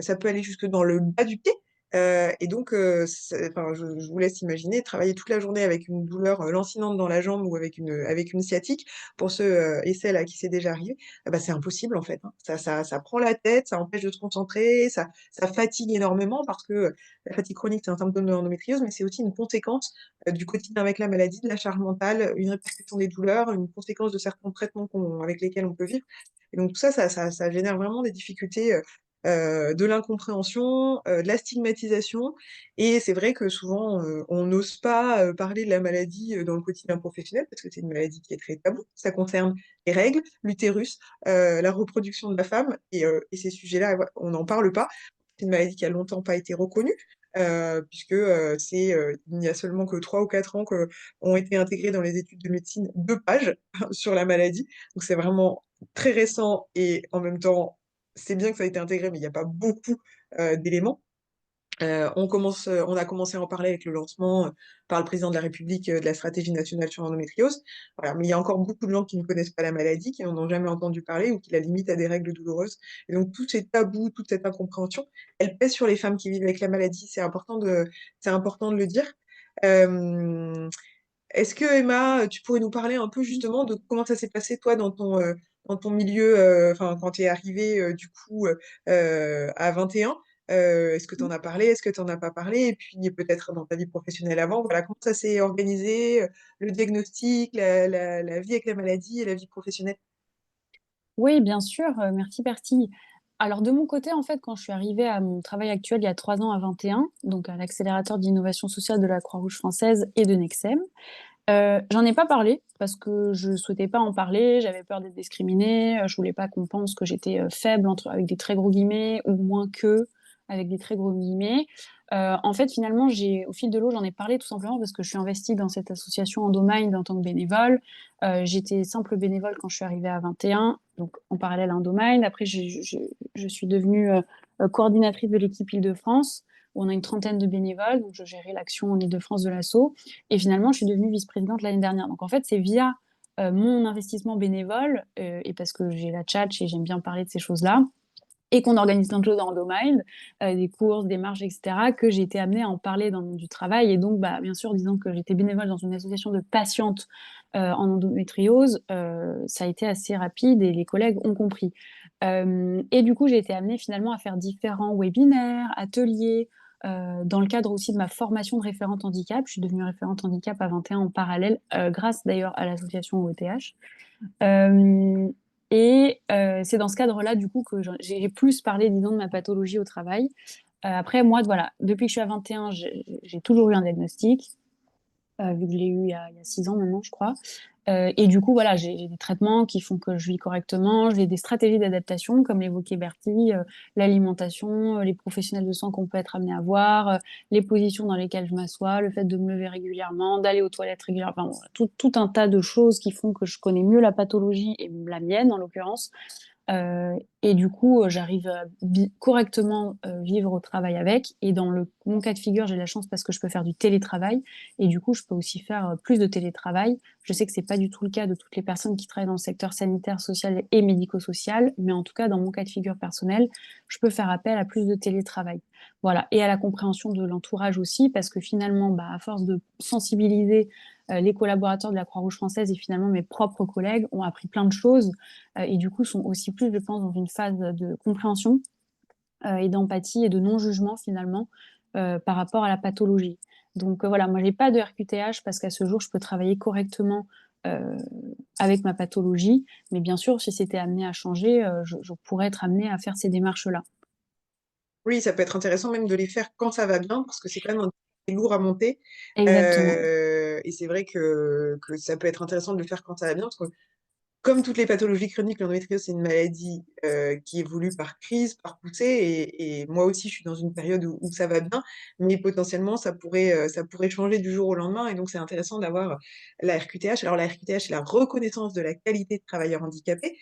Ça peut aller jusque dans le bas du pied. Et donc, enfin, je vous laisse imaginer travailler toute la journée avec une douleur lancinante dans la jambe ou avec une sciatique. Pour ceux et celles à qui c'est déjà arrivé, bah, c'est impossible en fait, hein. Ça prend la tête, ça empêche de se concentrer, ça fatigue énormément parce que la fatigue chronique, c'est un symptôme de l'endométriose, mais c'est aussi une conséquence du quotidien avec la maladie, de la charge mentale, une répercussion des douleurs, une conséquence de certains traitements avec lesquels on peut vivre. Et donc tout ça, ça génère vraiment des difficultés, de l'incompréhension, de la stigmatisation. Et c'est vrai que souvent, on n'ose pas parler de la maladie dans le quotidien professionnel parce que c'est une maladie qui est très taboue. Ça concerne les règles, l'utérus, la reproduction de la femme, et ces sujets-là, on n'en parle pas. C'est une maladie qui a longtemps pas été reconnue, puisque il n'y a seulement que 3 ou 4 ans que ont été intégrées dans les études de médecine 2 pages sur la maladie. Donc c'est vraiment très récent, et en même temps, c'est bien que ça a été intégré, mais il n'y a pas beaucoup d'éléments. On a commencé à en parler avec le lancement par le président de la République de la stratégie nationale sur l'endométriose. Voilà, mais il y a encore beaucoup de gens qui ne connaissent pas la maladie, qui n'en ont jamais entendu parler ou qui la limitent à des règles douloureuses. Et donc, tous ces tabous, toute cette incompréhension, elle pèse sur les femmes qui vivent avec la maladie. C'est important de le dire. Euh, Est-ce que, Emma, tu pourrais nous parler un peu justement de comment ça s'est passé, toi, dans ton milieu, enfin, quand tu es arrivée, du coup, à 21? Est-ce que tu en as parlé? Est-ce que tu n'en as pas parlé? Et puis, peut-être dans ta vie professionnelle avant, voilà, comment ça s'est organisé, le diagnostic, la vie avec la maladie et la vie professionnelle? Oui, bien sûr, merci Bertie. Alors de mon côté, en fait, quand je suis arrivée à mon travail actuel il y a 3 ans à 21, donc à l'accélérateur d'innovation sociale de la Croix-Rouge française et de Nexem, j'en ai pas parlé parce que je souhaitais pas en parler, j'avais peur d'être discriminée, je voulais pas qu'on pense que j'étais, faible entre avec des très gros guillemets ou moins qu'eux avec des très gros guillemets. En fait, finalement, au fil de l'eau, j'en ai parlé tout simplement parce que je suis investie dans cette association Endomind en tant que bénévole. J'étais simple bénévole quand je suis arrivée à 21, donc en parallèle à Endomind. Après, je suis devenue coordinatrice de l'équipe Île-de-France, où on a une trentaine de bénévoles, donc je gérais l'action en Île-de-France de l'asso. Et finalement, je suis devenue vice-présidente l'année dernière. Donc en fait, c'est via mon investissement bénévole, et parce que j'ai la tchatche et j'aime bien parler de ces choses-là, et qu'on organise plein de choses dans Endomind, des courses, des marches, etc., que j'ai été amenée à en parler dans le monde du travail. Et donc, bah, bien sûr, disant que j'étais bénévole dans une association de patientes en endométriose, ça a été assez rapide et les collègues ont compris. Et du coup, j'ai été amenée finalement à faire différents webinaires, ateliers, dans le cadre aussi de ma formation de référente handicap. Je suis devenue référente handicap à 21 en parallèle, grâce d'ailleurs à l'association OETH. Euh, c'est dans ce cadre-là, du coup, que j'ai plus parlé, disons, de ma pathologie au travail. Après, moi, voilà, depuis que je suis à 21, j'ai toujours eu un diagnostic, vu que je l'ai eu il y a 6 ans maintenant, je crois. Et du coup, voilà, j'ai des traitements qui font que je vis correctement. J'ai des stratégies d'adaptation, comme l'évoquait Bertie, l'alimentation, les professionnels de soins qu'on peut être amené à voir, les positions dans lesquelles je m'assois, le fait de me lever régulièrement, d'aller aux toilettes régulièrement, enfin, voilà, tout un tas de choses qui font que je connais mieux la pathologie et la mienne en l'occurrence. Et du coup, j'arrive à correctement vivre au travail avec. Et dans mon cas de figure, j'ai la chance parce que je peux faire du télétravail. Et du coup, je peux aussi faire plus de télétravail. Je sais que c'est pas du tout le cas de toutes les personnes qui travaillent dans le secteur sanitaire, social et médico-social. Mais en tout cas, dans mon cas de figure personnel, je peux faire appel à plus de télétravail. Voilà. Et à la compréhension de l'entourage aussi, parce que finalement, bah, à force de sensibiliser les collaborateurs de la Croix-Rouge française et finalement mes propres collègues ont appris plein de choses et du coup sont aussi plus, je pense, dans une phase de compréhension et d'empathie et de non-jugement finalement par rapport à la pathologie. Donc voilà, moi j'ai pas de RQTH parce qu'à ce jour je peux travailler correctement euh, avec ma pathologie, mais bien sûr si c'était amené à changer, je pourrais être amenée à faire ces démarches-là. Oui, ça peut être intéressant même de les faire quand ça va bien, parce que c'est quand même un est lourd à monter. Exactement. et c'est vrai que ça peut être intéressant de le faire quand ça va bien, parce que comme toutes les pathologies chroniques, l'endométriose, c'est une maladie qui évolue par crise, par poussée, et moi aussi, je suis dans une période où ça va bien, mais potentiellement, ça pourrait changer du jour au lendemain, et donc c'est intéressant d'avoir la RQTH. Alors la RQTH, c'est la reconnaissance de la qualité de travailleur handicapé.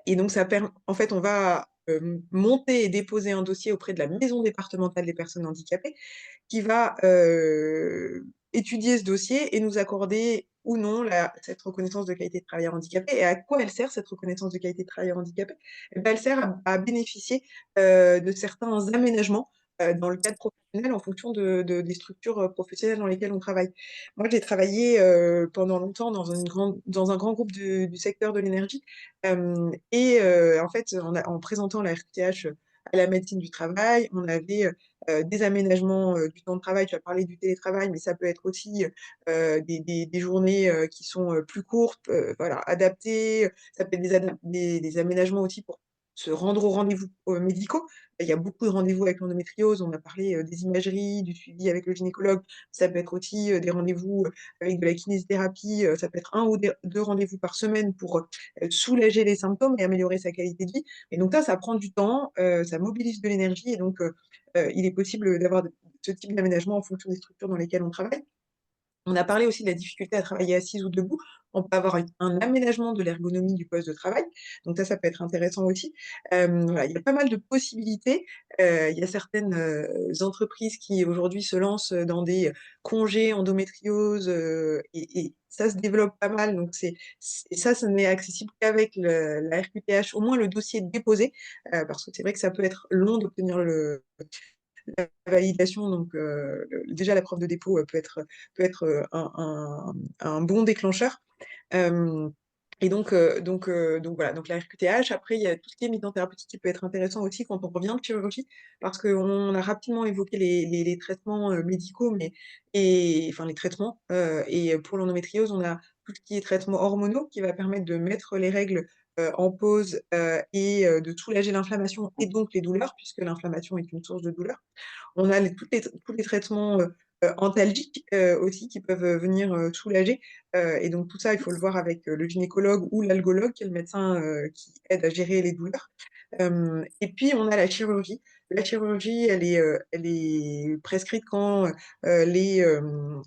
Et donc ça permet, en fait, on va monter et déposer un dossier auprès de la maison départementale des personnes handicapées, qui va étudier ce dossier et nous accorder ou non cette reconnaissance de qualité de travailleur handicapé. Et à quoi elle sert, cette reconnaissance de qualité de travailleur handicapé? Eh ben, elle sert à bénéficier de certains aménagements dans le cadre professionnel en fonction des structures professionnelles dans lesquelles on travaille. Moi, j'ai travaillé pendant longtemps dans un grand groupe du secteur de l'énergie. En fait, en présentant la RQTH à la médecine du travail, on avait des aménagements du temps de travail. Tu as parlé du télétravail, mais ça peut être aussi des journées qui sont plus courtes, voilà, adaptées. Ça peut être des aménagements aussi pour se rendre aux rendez-vous médicaux. Il y a beaucoup de rendez-vous avec l'endométriose. On a parlé des imageries, du suivi avec le gynécologue. Ça peut être aussi des rendez-vous avec de la kinésithérapie. Ça peut être un ou deux rendez-vous par semaine pour soulager les symptômes et améliorer sa qualité de vie. Et donc ça prend du temps, ça mobilise de l'énergie, et donc il est possible d'avoir ce type d'aménagement en fonction des structures dans lesquelles on travaille. On a parlé aussi de la difficulté à travailler assise ou debout. On peut avoir un aménagement de l'ergonomie du poste de travail, donc ça peut être intéressant aussi. Voilà, il y a pas mal de possibilités. Il y a certaines entreprises qui aujourd'hui se lancent dans des congés endométriose, et ça se développe pas mal. Donc ça n'est accessible qu'avec la RQTH, au moins le dossier déposé, parce que c'est vrai que ça peut être long d'obtenir la validation. Donc déjà la preuve de dépôt peut être un bon déclencheur. Hem donc voilà, donc la RQTH. Après, il y a tout ce qui est mi-temps thérapeutique qui peut être intéressant aussi quand on revient de chirurgie, parce qu'on a rapidement évoqué les traitements médicaux, enfin les traitements, et pour l'endométriose, on a tout ce qui est traitements hormonaux qui va permettre de mettre les règles en pause, et de soulager l'inflammation et donc les douleurs, puisque l'inflammation est une source de douleur. On a tous les traitements antalgiques aussi, qui peuvent venir soulager, et donc tout ça, il faut le voir avec le gynécologue ou l'algologue, qui est le médecin qui aide à gérer les douleurs. Et puis on a la chirurgie. La chirurgie, elle est prescrite quand les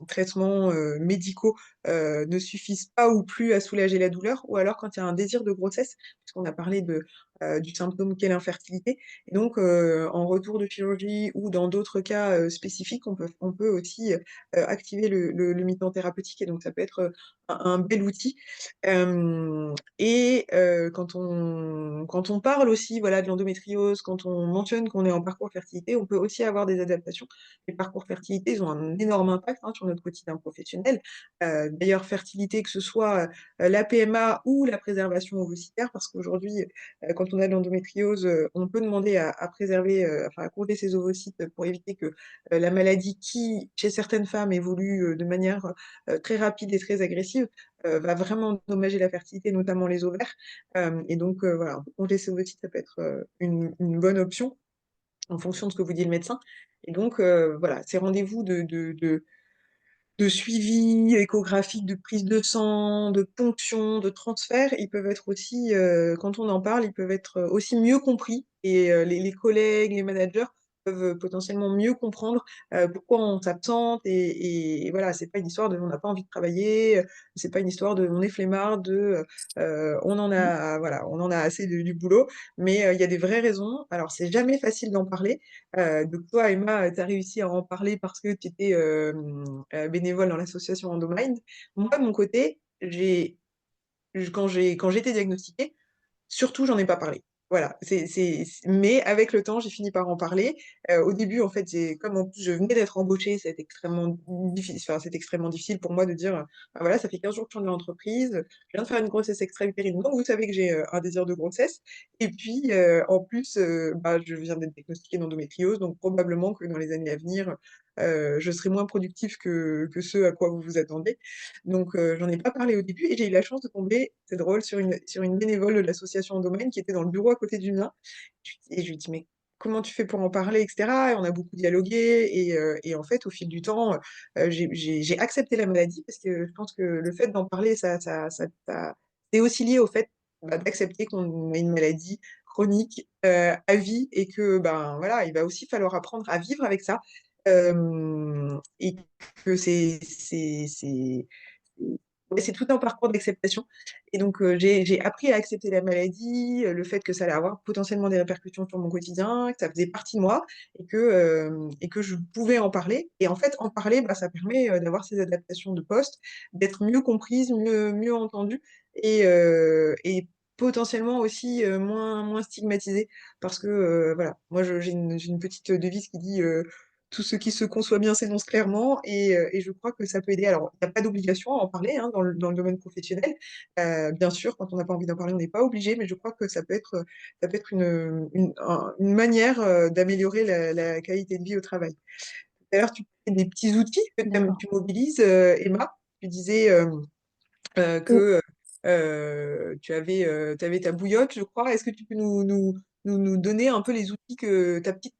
traitements médicaux ne suffisent pas ou plus à soulager la douleur, ou alors quand il y a un désir de grossesse, puisqu'on a parlé du symptôme qu'est l'infertilité. Et donc en retour de chirurgie ou dans d'autres cas spécifiques, on peut aussi activer le mi-temps thérapeutique, et donc ça peut être un bel outil. Quand on parle aussi, voilà, de l'endométriose, quand on mentionne qu'on est en parcours fertilité, on peut aussi avoir des adaptations. Les parcours fertilité, ils ont un énorme impact, hein, sur notre quotidien professionnel. D'ailleurs, fertilité, que ce soit la PMA ou la préservation ovocytaire, parce qu'aujourd'hui, quand on a de l'endométriose, on peut demander à préserver, enfin à courber ses ovocytes pour éviter que la maladie, qui chez certaines femmes évolue de manière très rapide et très agressive, va vraiment endommager la fertilité, notamment les ovaires. Et donc voilà, un peu congeler ses ovocytes, ça peut être une bonne option en fonction de ce que vous dit le médecin. Et donc voilà, ces rendez-vous de suivi échographique, de prise de sang, de ponction, de transfert, ils peuvent être aussi, quand on en parle, ils peuvent être aussi mieux compris, et les collègues, les managers peuvent potentiellement mieux comprendre pourquoi on s'absente, et voilà, c'est pas une histoire de on n'a pas envie de travailler, c'est pas une histoire de on est flemmard, on en a assez du boulot, mais il y a des vraies raisons. Alors c'est jamais facile d'en parler. Donc toi, Emma, tu as réussi à en parler parce que tu étais bénévole dans l'association Endomind. Moi, de mon côté, quand j'ai été diagnostiquée, surtout, j'en ai pas parlé. Voilà, mais avec le temps, j'ai fini par en parler. Au début, en fait, comme en plus je venais d'être embauchée, c'était extrêmement difficile pour moi de dire: «Ah voilà, ça fait 15 jours que je suis dans l'entreprise, je viens de faire une grossesse extra-utérine, donc vous savez que j'ai un désir de grossesse, et puis en plus, bah, je viens d'être diagnostiquée d'endométriose, donc probablement que dans les années à venir, je serai moins productive que ce à quoi vous vous attendez». Donc j'en ai pas parlé au début, et j'ai eu la chance de tomber, c'est drôle, sur une bénévole de l'association Domaine qui était dans le bureau à côté du mien, et je lui dis: «Mais comment tu fais pour en parler, etc. Et on a beaucoup dialogué. Et en fait, au fil du temps, j'ai accepté la maladie parce que je pense que le fait d'en parler, c'est aussi lié au fait d'accepter qu'on a une maladie chronique à vie et que ben voilà, il va aussi falloir apprendre à vivre avec ça. Et que ouais, c'est tout un parcours d'acceptation. Et donc, j'ai appris à accepter la maladie, le fait que ça allait avoir potentiellement des répercussions sur mon quotidien, que ça faisait partie de moi et que je pouvais en parler. Et en fait, en parler, bah, ça permet d'avoir ces adaptations de poste, d'être mieux comprise, mieux entendue et potentiellement aussi moins stigmatisée. Parce que, voilà, moi, j'ai une petite devise qui dit tout ce qui se conçoit bien s'énonce clairement et je crois que ça peut aider. Alors, il n'y a pas d'obligation à en parler hein, dans le domaine professionnel. Bien sûr, quand on n'a pas envie d'en parler, on n'est pas obligé, mais je crois que ça peut être une manière d'améliorer la qualité de vie au travail. Tout à l'heure, tu parlais des petits outils que D'accord. tu mobilises, Emma. Tu disais Ou- que t'avais ta bouillotte, je crois. Est-ce que tu peux nous donner un peu les outils ta petite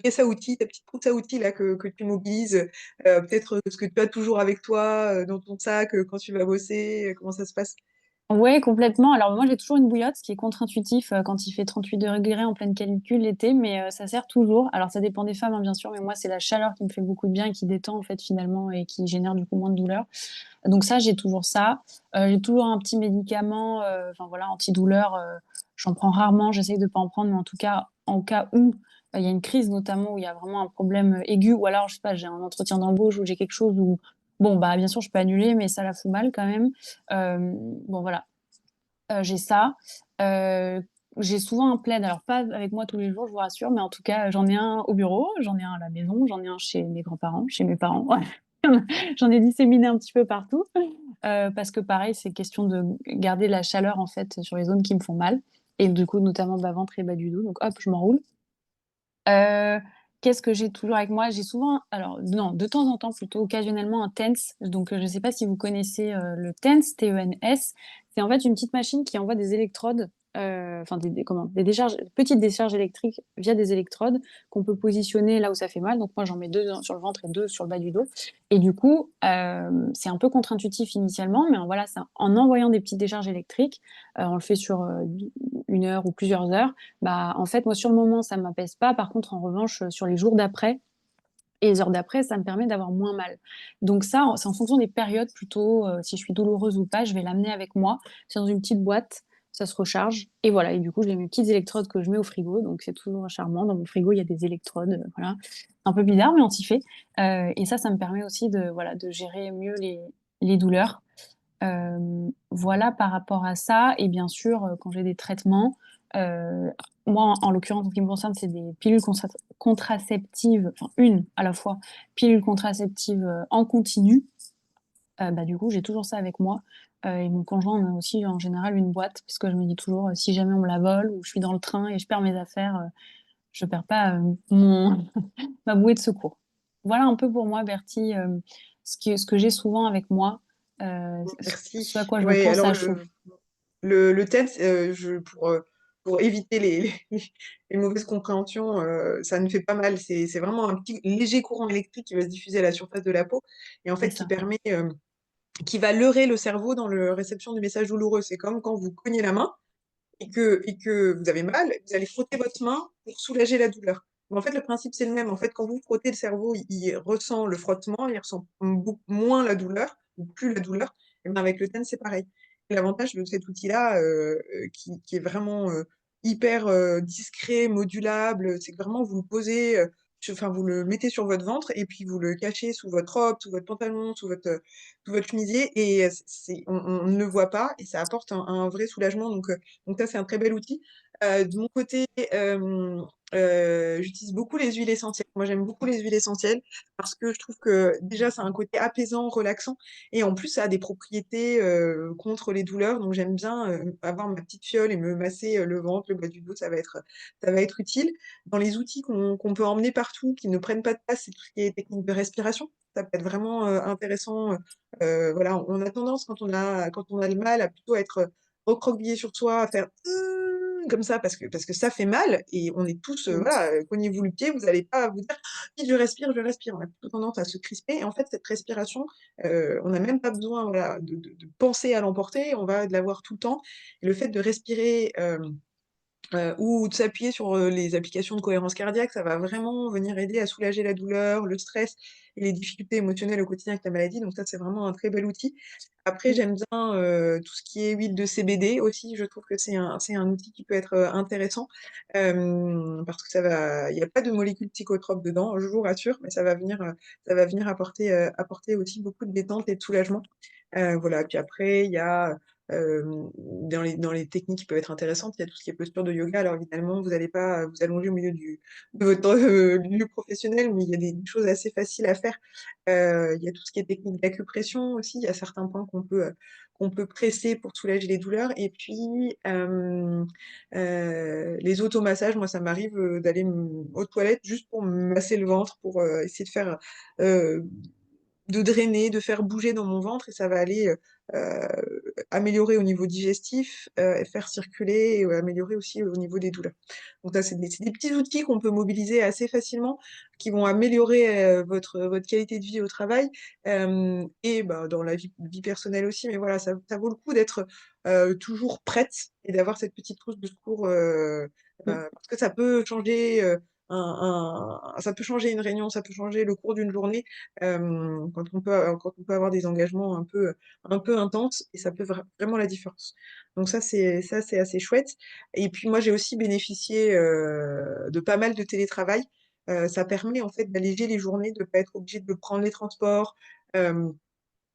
caisse à outils, ta petite trousse à outils là, que tu mobilises, peut-être ce que tu as toujours avec toi dans ton sac quand tu vas bosser, comment ça se passe? Ouais, complètement. Alors moi, j'ai toujours une bouillotte, ce qui est contre-intuitif quand il fait 38 degrés en pleine canicule l'été, mais ça sert toujours. Alors ça dépend des femmes, hein, bien sûr, mais moi, c'est la chaleur qui me fait beaucoup de bien et qui détend en fait finalement et qui génère du coup moins de douleur. Donc ça, j'ai toujours ça. J'ai toujours un petit médicament, enfin voilà, antidouleur. J'en prends rarement, j'essaye de pas en prendre, mais en tout cas, en cas où il y a une crise notamment, où il y a vraiment un problème aigu, ou alors, je sais pas, j'ai un entretien d'embauche ou j'ai quelque chose où, bon, bah bien sûr, je peux annuler, mais ça la fout mal quand même. Bon voilà, j'ai ça. Euh, j'ai souvent un plaid, alors pas avec moi tous les jours, je vous rassure, mais en tout cas, j'en ai un au bureau, j'en ai un à la maison, j'en ai un chez mes grands-parents, chez mes parents. J'en ai disséminé un petit peu partout. Parce que pareil, c'est question de garder la chaleur en fait sur les zones qui me font mal. Et du coup, notamment bas ventre et bas du dos. Donc hop, je m'enroule. Euh, Qu'est-ce que j'ai toujours avec moi? J'ai souvent, alors non, de temps en temps plutôt, occasionnellement un TENS. Donc je ne sais pas si vous connaissez le TENS, T-E-N-S. C'est en fait une petite machine qui envoie des électrodes, enfin des décharges, petites décharges électriques via des électrodes qu'on peut positionner là où ça fait mal. Donc moi j'en mets deux sur le ventre et deux sur le bas du dos. Et du coup, c'est un peu contre-intuitif initialement, mais voilà, en envoyant des petites décharges électriques, on le fait sur 1 heure ou plusieurs heures. Bah, en fait, moi, sur le moment, ça ne m'apaise pas. Par contre, en revanche, sur les jours d'après et les heures d'après, ça me permet d'avoir moins mal. Donc ça, c'est en fonction des périodes plutôt. Si je suis douloureuse ou pas, je vais l'amener avec moi. C'est dans une petite boîte, ça se recharge. Et voilà, et du coup, j'ai mes petites électrodes que je mets au frigo. Donc c'est toujours charmant. Dans mon frigo, il y a des électrodes. Voilà. Un peu bizarre, mais on s'y fait. Et ça me permet aussi voilà, de gérer mieux les douleurs. Voilà par rapport à ça. Et bien sûr, quand j'ai des traitements, moi, en l'occurrence, en ce qui me concerne, c'est des pilules contraceptives, enfin une à la fois, pilules contraceptives en continu. Bah, du coup, j'ai toujours ça avec moi. Et mon conjoint en a aussi en général une boîte, parce que je me dis toujours, si jamais on me la vole ou je suis dans le train et je perds mes affaires, je perds pas ma bouée de secours. Voilà un peu pour moi, Bertie, ce que j'ai souvent avec moi, ce à Merci. quoi je Oui, pense alors à chaud. le TENS, pour éviter les mauvaises compréhensions, ça nous fait pas mal. C'est vraiment un petit léger courant électrique qui va se diffuser à la surface de la peau et en C'est fait ça. qui va leurrer le cerveau dans la réception du message douloureux. C'est comme quand vous cognez la main et que vous avez mal, vous allez frotter votre main pour soulager la douleur. Mais en fait, le principe, c'est le même. En fait, quand vous frottez le cerveau, il ressent le frottement, il ressent beaucoup moins la douleur, ou plus la douleur. Et bien avec le TENS, c'est pareil. Et l'avantage de cet outil-là, qui est vraiment hyper discret, modulable, c'est que vraiment, vous le posez, enfin, vous le mettez sur votre ventre et puis vous le cachez sous votre robe, sous votre pantalon, sous votre chemisier et on ne le voit pas et ça apporte un vrai soulagement. Donc ça, c'est un très bel outil. De mon côté, j'utilise beaucoup les huiles essentielles. Moi, j'aime beaucoup les huiles essentielles parce que je trouve que déjà, ça a un côté apaisant, relaxant et en plus, ça a des propriétés contre les douleurs. Donc, j'aime bien avoir ma petite fiole et me masser le ventre, le bas du dos, ça va être utile. Dans les outils qu'on peut emmener partout, qui ne prennent pas de place, c'est tout ce qui est technique de respiration. Ça peut être vraiment intéressant. Voilà, on a tendance quand on a le mal à plutôt être recroquevillé sur soi, à faire comme ça parce que ça fait mal et on est tous, voilà, cognez-vous le pied, vous allez pas vous dire: «Vite, je respire, je respire». On a plutôt tendance à se crisper et en fait, cette respiration, on n'a même pas besoin, voilà, de penser à l'emporter, on va de l'avoir tout le temps et le fait de respirer, ou de s'appuyer sur, les applications de cohérence cardiaque, ça va vraiment venir aider à soulager la douleur, le stress et les difficultés émotionnelles au quotidien avec la maladie, donc ça, c'est vraiment un très bel outil. Après, Mmh. j'aime bien, tout ce qui est huile de CBD aussi, je trouve que c'est un outil qui peut être, intéressant, parce que il y a pas de molécules psychotropes dedans, je vous rassure, mais ça va venir apporter aussi beaucoup de détente et de soulagement. Voilà, puis après il y a, dans les techniques qui peuvent être intéressantes, il y a tout ce qui est posture de yoga. Alors évidemment, vous allez pas, vous allonger au milieu de votre, lieu professionnel, mais il y a des choses assez faciles à faire. Il y a tout ce qui est technique d'acupression aussi. Il y a certains points qu'on peut presser pour soulager les douleurs et puis, les automassages, moi ça m'arrive, d'aller aux toilettes juste pour me masser le ventre, pour, essayer heu de drainer, de faire bouger dans mon ventre et ça va aller, améliorer au niveau digestif, et faire circuler et améliorer aussi au niveau des douleurs. Donc ça, c'est des petits outils qu'on peut mobiliser assez facilement, qui vont améliorer, votre qualité de vie au travail, et bah, dans la vie personnelle aussi. Mais voilà, ça vaut le coup d'être, toujours prête et d'avoir cette petite trousse de secours, Mmh. parce que ça peut changer, ça peut changer une réunion, ça peut changer le cours d'une journée. Quand on peut avoir des engagements un peu intenses et ça peut vraiment la différence. Donc ça c'est assez chouette et puis moi j'ai aussi bénéficié, de pas mal de télétravail. Ça permet en fait d'alléger les journées, de pas être obligé de prendre les transports, hem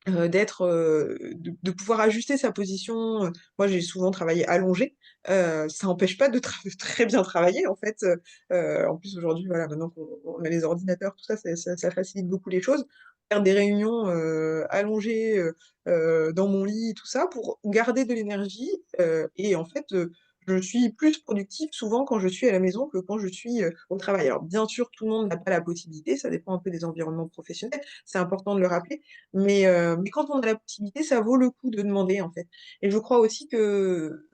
de pouvoir ajuster sa position, moi j'ai souvent travaillé allongée, ça empêche pas de de très bien travailler en fait, en plus aujourd'hui voilà maintenant qu'on a les ordinateurs tout ça, ça facilite beaucoup les choses. Faire des réunions, allongées, dans mon lit tout ça pour garder de l'énergie, et en fait, je suis plus productive souvent quand je suis à la maison que quand je suis, au travail. Alors bien sûr, tout le monde n'a pas la possibilité, ça dépend un peu des environnements professionnels, c'est important de le rappeler, mais quand on a la possibilité, ça vaut le coup de demander, en fait et je crois aussi que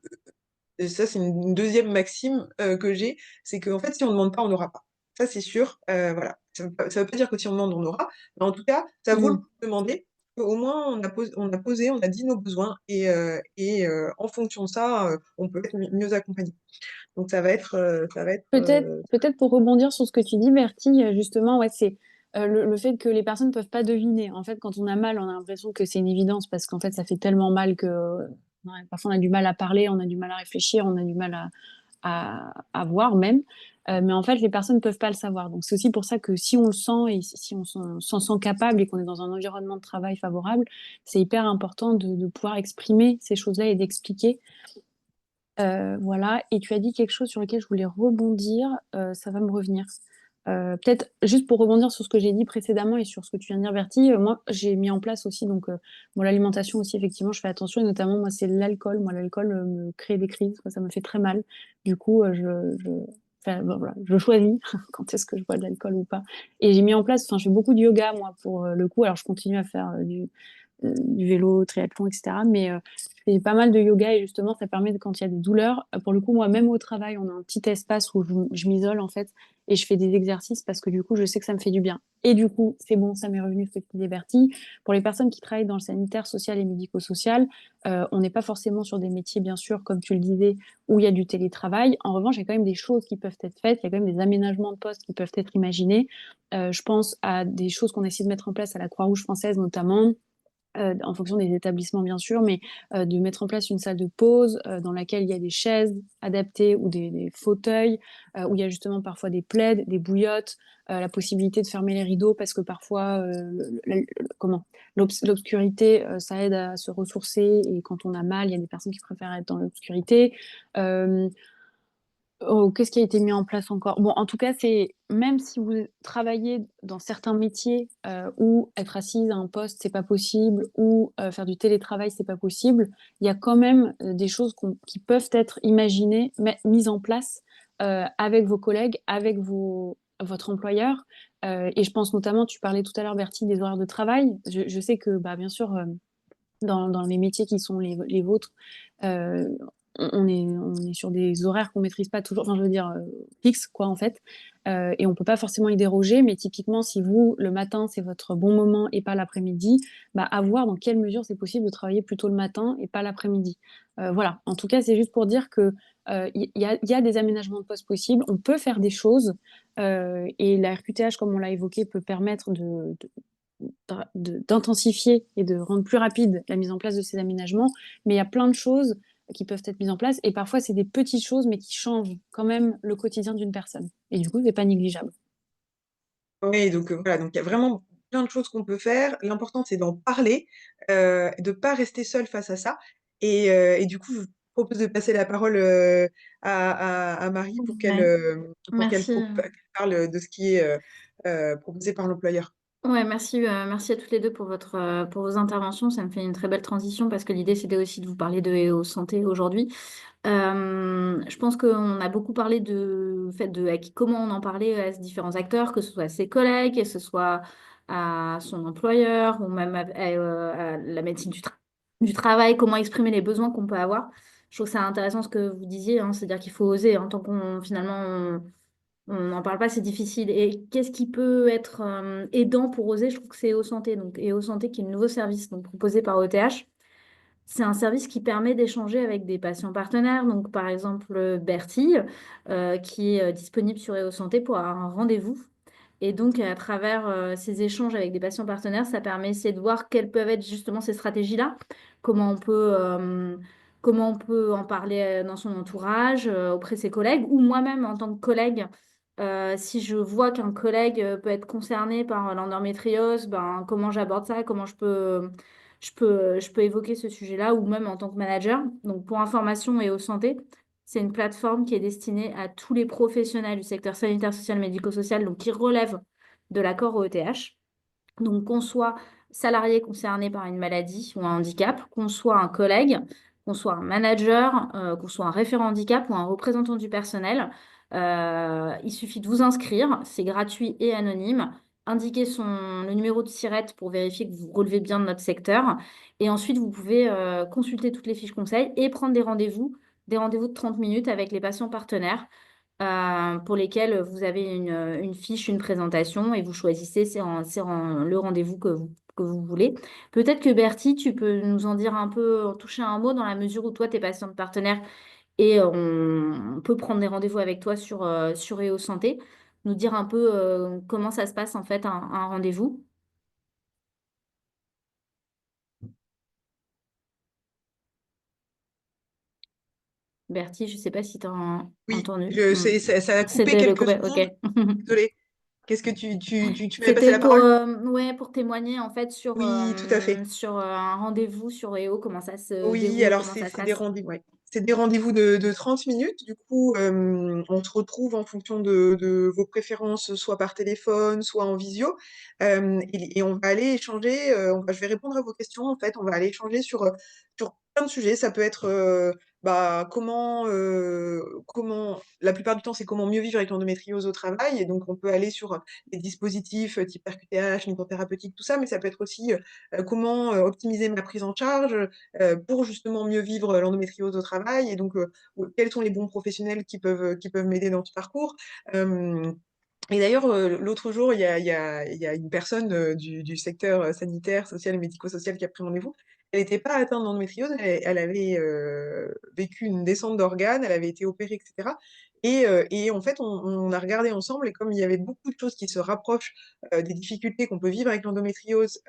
et ça, c'est une 2e maxime, que j'ai, c'est qu'en fait, si on demande pas, on n'aura pas. Ça, c'est sûr, voilà. Ça veut pas dire que si on demande, on aura, mais en tout cas, ça vaut le Mmh. coup de demander. Au moins, on a posé, on a dit nos besoins et en fonction de ça, on peut être mieux accompagné. Donc ça va être, Peut-être pour rebondir sur ce que tu dis, Bertie, justement, ouais, c'est, le fait que les personnes peuvent pas deviner. En fait, quand on a mal, on a l'impression que c'est une évidence parce qu'en fait, ça fait tellement mal que, ouais, parfois on a du mal à parler, on a du mal à réfléchir, on a du mal à voir même. Mais en fait, les personnes peuvent pas le savoir. Donc c'est aussi pour ça que si on le sent et si on s'en sent capable et qu'on est dans un environnement de travail favorable, c'est hyper important de pouvoir exprimer ces choses-là et d'expliquer. Voilà et tu as dit quelque chose sur lequel je voulais rebondir, ça va me revenir. Peut-être juste pour rebondir sur ce que j'ai dit précédemment et sur ce que tu viens de dire Bertie, moi j'ai mis en place aussi donc bon l'alimentation aussi effectivement je fais attention et notamment moi c'est l'alcool. Moi l'alcool, me crée des crises, moi ça me fait très mal. Du coup, je enfin bon voilà, je choisis quand est-ce que je bois de l'alcool ou pas et j'ai mis en place enfin je fais beaucoup de yoga moi pour, le coup alors je continue à faire, du vélo, triathlon et cetera mais je fais pas mal de yoga et justement, ça permet de quand il y a des douleurs, pour le coup, moi, même au travail, on a un petit espace où je m'isole en fait et je fais des exercices parce que du coup, je sais que ça me fait du bien. Et du coup, c'est bon, ça m'est revenu ce petit diverti. Pour les personnes qui travaillent dans le sanitaire, social et médico-social, on n'est pas forcément sur des métiers, bien sûr, comme tu le disais, où il y a du télétravail. En revanche, il y a quand même des choses qui peuvent être faites, il y a quand même des aménagements de postes qui peuvent être imaginés. Je pense à des choses qu'on essaie de mettre en place à la Croix-Rouge française notamment, en fonction des établissements bien sûr, mais de mettre en place une salle de pause, dans laquelle il y a des chaises adaptées ou des fauteuils, où il y a justement parfois des plaids, des bouillottes, la possibilité de fermer les rideaux parce que parfois, comment? L'obscurité, ça aide à se ressourcer et quand on a mal, il y a des personnes qui préfèrent être dans l'obscurité. Hem Oh, qu'est-ce qui a été mis en place encore? Bon, en tout cas, c'est même si vous travaillez dans certains métiers, où être assise à un poste, c'est pas possible ou, faire du télétravail, c'est pas possible, il y a quand même, des choses qui peuvent être imaginées, mises en place, avec vos collègues, avec votre employeur, et je pense notamment tu parlais tout à l'heure, Bertie, des horaires de travail. Je sais que, bah, bien sûr, dans les métiers qui sont les vôtres, heu, on est sur des horaires qu'on maîtrise pas toujours, enfin, je veux dire, fixes, quoi, en fait. Et on peut pas forcément y déroger, mais typiquement, si vous, le matin, c'est votre bon moment et pas l'après-midi, bah, à voir dans quelle mesure c'est possible de travailler plutôt le matin et pas l'après-midi. Voilà. En tout cas, c'est juste pour dire que, il y a des aménagements de poste possibles. On peut faire des choses, et la RQTH, comme on l'a évoqué, peut permettre d'intensifier et de rendre plus rapide la mise en place de ces aménagements. Mais il y a plein de choses qui peuvent être mises en place. Et parfois, c'est des petites choses, mais qui changent quand même le quotidien d'une personne. Et du coup, c'est pas négligeable. Oui, donc voilà, donc il y a vraiment plein de choses qu'on peut faire. L'important, c'est d'en parler, de pas rester seul face à ça et du coup, je vous propose de passer la parole, à Marie Ouais, pour qu'elle merci. qu'elle parle, de ce qui est, proposé par l'employeur. Ouais, merci à toutes les deux pour vos interventions. Ça me fait une très belle transition parce que l'idée, c'était aussi de vous parler de Eo Santé aujourd'hui. Je pense qu'on a beaucoup parlé comment on en parlait à ces différents acteurs, que ce soit à ses collègues, que ce soit à son employeur ou même à la médecine du travail, comment exprimer les besoins qu'on peut avoir. Je trouve que c'est intéressant ce que vous disiez, hein, c'est-à-dire qu'il faut oser, hein, tant qu'on finalement on n'en parle pas, c'est difficile. Et qu'est-ce qui peut être aidant pour oser? Je trouve que c'est EO Santé. Donc, EO Santé, qui est le nouveau service donc, proposé par OTH. C'est un service qui permet d'échanger avec des patients partenaires. Donc, par exemple, Bertille, qui est disponible sur EO Santé pour avoir un rendez-vous. Et donc, à travers ces échanges avec des patients partenaires, ça permet d'essayer de voir quelles peuvent être justement ces stratégies-là, comment on peut, euh, comment on peut en parler dans son entourage, auprès de ses collègues, ou moi-même en tant que collègue, si je vois qu'un collègue peut être concerné par l'endométriose, ben, comment j'aborde ça, comment je peux évoquer ce sujet-là, ou même en tant que manager. Donc, pour information et au santé, c'est une plateforme qui est destinée à tous les professionnels du secteur sanitaire, social, médico-social, donc qui relèvent de l'accord OETH. Donc, qu'on soit salarié concerné par une maladie ou un handicap, qu'on soit un collègue, qu'on soit un manager, qu'on soit un référent handicap ou un représentant du personnel, il suffit de vous inscrire, c'est gratuit et anonyme. Indiquer le numéro de SIRET pour vérifier que vous relevez bien de notre secteur. Et ensuite, vous pouvez consulter toutes les fiches conseils et prendre des rendez-vous de 30 minutes avec les patients partenaires pour lesquels vous avez une fiche, une présentation et vous choisissez le rendez-vous que vous voulez. Peut-être que Bertie, tu peux nous en dire un peu, en toucher un mot dans la mesure où toi, tu es patiente partenaire et on peut prendre des rendez-vous avec toi sur EO Santé, nous dire un peu comment ça se passe en fait un rendez-vous. Bertie, je ne sais pas si tu as Oui, entendu. ça a coupé C'était le quelques copain, secondes. ok. Désolée. Qu'est-ce que tu m'avais passé C'était la parole? ouais, pour témoigner en fait sur, Oui, tout à fait. un rendez-vous sur EO, comment ça se Oui, déroule, alors comment ça se c'est des passe. rendez-vous, ouais. C'est des rendez-vous de 30 minutes. Du coup, on se retrouve en fonction de vos préférences, soit par téléphone, soit en visio. Et on va aller échanger, je vais répondre à vos questions, en fait. On va aller échanger sur plein de sujets. Ça peut être la plupart du temps, c'est comment mieux vivre avec l'endométriose au travail. Et donc, on peut aller sur les dispositifs type RQTH, thérapeutique, tout ça, mais ça peut être aussi comment optimiser ma prise en charge pour justement mieux vivre l'endométriose au travail et donc quels sont les bons professionnels qui peuvent m'aider dans ce parcours. Hem et d'ailleurs, l'autre jour, il y a une personne, du secteur, sanitaire, social et médico-social qui a pris rendez-vous. Elle n'était pas atteinte d'endométriose, elle avait, vécu une descente d'organes, elle avait été opérée et cetera et en fait, on a regardé ensemble et comme il y avait beaucoup de choses qui se rapprochent, des difficultés qu'on peut vivre avec l'endométriose,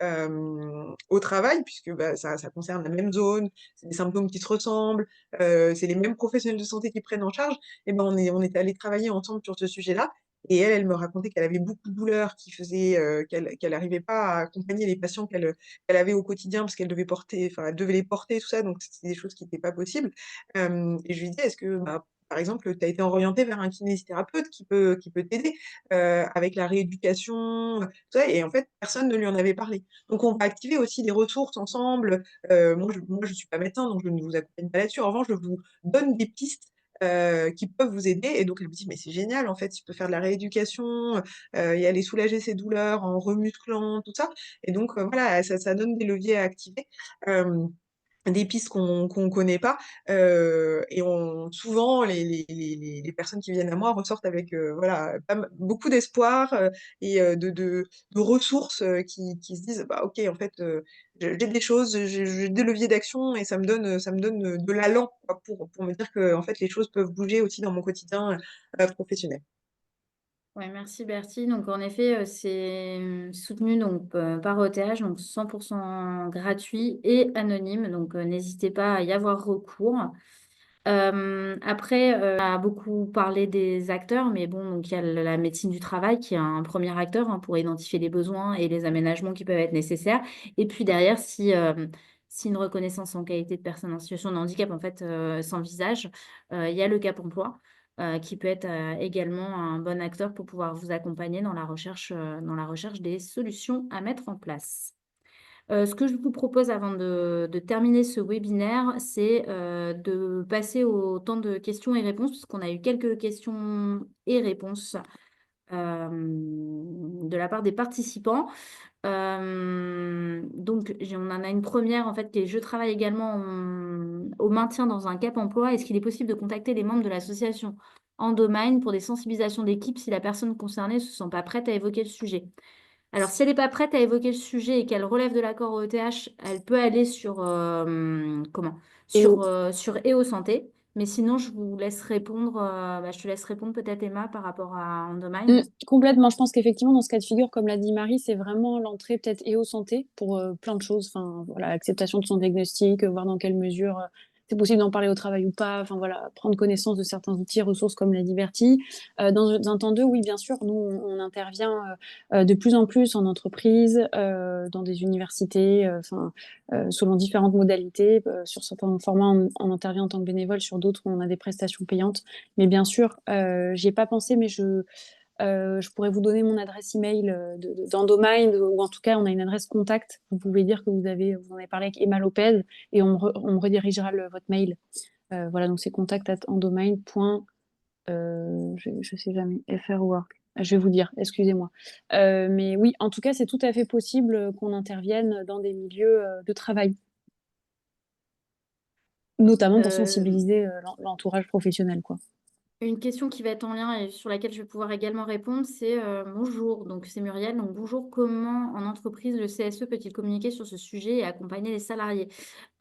au travail puisque, bah, ça concerne la même zone, c'est des symptômes qui se ressemblent, c'est les mêmes professionnels de santé qui prennent en charge et ben, on est allés travailler ensemble sur ce sujet-là et elle me racontait qu'elle avait beaucoup de douleurs qui faisaient, qu'elle arrivait pas à accompagner les patients qu'elle avait au quotidien parce qu'elle devait porter enfin, elle devait les porter tout ça, donc c'était des choses qui étaient pas possibles. Et je lui disais: «Est-ce que, bah, par exemple, tu as été orientée vers un kinésithérapeute qui peut t'aider, avec la rééducation, tout ça?» et en fait, personne ne lui en avait parlé. Donc on va activer aussi des ressources ensemble. Moi je suis pas médecin, donc je ne vous accompagne pas là-dessus. En revanche, je vous donne des pistes qui peuvent vous aider et donc elle me dit: «Mais c'est génial en fait, je peux faire de la rééducation, et aller soulager ses douleurs en remusclant, tout ça» et donc voilà, ça donne des leviers à activer. Hem des pistes qu'on connaît pas, et souvent les personnes qui viennent à moi ressortent avec, voilà, beaucoup d'espoir, et de ressources, qui se disent: «Bah, OK, en fait, j'ai des choses, j'ai des leviers d'action et ça me donne de l'allant, quoi, pour me dire que en fait, les choses peuvent bouger aussi dans mon quotidien, professionnel». Ouais, merci Bertie. Donc en effet, c'est soutenu donc, par OTH, donc 100% gratuit et anonyme. Donc n'hésitez pas à y avoir recours. Après, on a beaucoup parlé des acteurs, mais bon, donc il y a la médecine du travail qui est un premier acteur, hein, pour identifier les besoins et les aménagements qui peuvent être nécessaires. Et puis derrière, si une reconnaissance en qualité de personne en situation de handicap en fait s'envisage, il y a le Cap emploi, qui peut être également un bon acteur pour pouvoir vous accompagner dans la recherche des solutions à mettre en place. Ce que je vous propose avant de terminer ce webinaire, c'est de passer au temps de questions et réponses, parce qu'on a eu quelques questions et réponses de la part des participants. Donc, on en a une première, en fait, qui est: je travaille également au maintien dans un Cap emploi. Est-ce qu'il est possible de contacter les membres de l'association Endomind pour des sensibilisations d'équipe si la personne concernée ne se sent pas prête à évoquer le sujet? Alors, si elle n'est pas prête à évoquer le sujet et qu'elle relève de l'accord OETH, elle peut aller sur, Et sur EO Santé. Mais sinon, je vous laisse répondre, je te laisse répondre peut-être, Emma, par rapport à Endomind. Complètement. Je pense qu'effectivement, dans ce cas de figure, comme l'a dit Marie, c'est vraiment l'entrée peut-être EO Santé pour plein de choses. Enfin, voilà, l'acceptation de son diagnostic, voir dans quelle mesure c'est possible d'en parler au travail ou pas. Enfin, voilà, prendre connaissance de certains outils, ressources comme l'a dit Bertie. Dans un temps 2, oui, bien sûr, nous, on intervient de plus en plus en entreprise, dans des universités, selon différentes modalités. Sur certains formats, on intervient en tant que bénévole, sur d'autres, on a des prestations payantes. Mais bien sûr, j'y ai pas pensé, mais je pourrais vous donner mon adresse email d'Endomind, ou en tout cas, on a une adresse contact. Vous pouvez dire que vous en avez parlé avec Emma Lopez et on me redirigera votre mail. Voilà, donc c'est contact@endomind. Je sais jamais, FR Work. Je vais vous dire, excusez-moi. Mais oui, en tout cas, c'est tout à fait possible qu'on intervienne dans des milieux de travail, notamment pour Euh, sensibiliser l'entourage professionnel, quoi. Une question qui va être en lien et sur laquelle je vais pouvoir également répondre, c'est bonjour, donc c'est Muriel. Donc bonjour, comment en entreprise le CSE peut-il communiquer sur ce sujet et accompagner les salariés?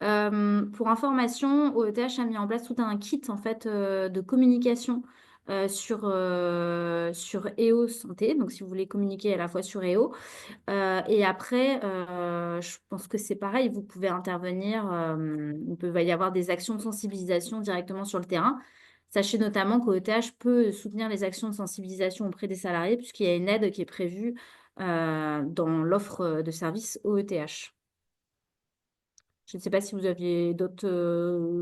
Pour information, OETH a mis en place tout un kit en fait de communication sur EO Santé. Donc si vous voulez communiquer à la fois sur EO et après, je pense que c'est pareil, vous pouvez intervenir, il peut y avoir des actions de sensibilisation directement sur le terrain. Sachez notamment qu'OETH peut soutenir les actions de sensibilisation auprès des salariés puisqu'il y a une aide qui est prévue dans l'offre de services OETH. Je ne sais pas si vous aviez d'autres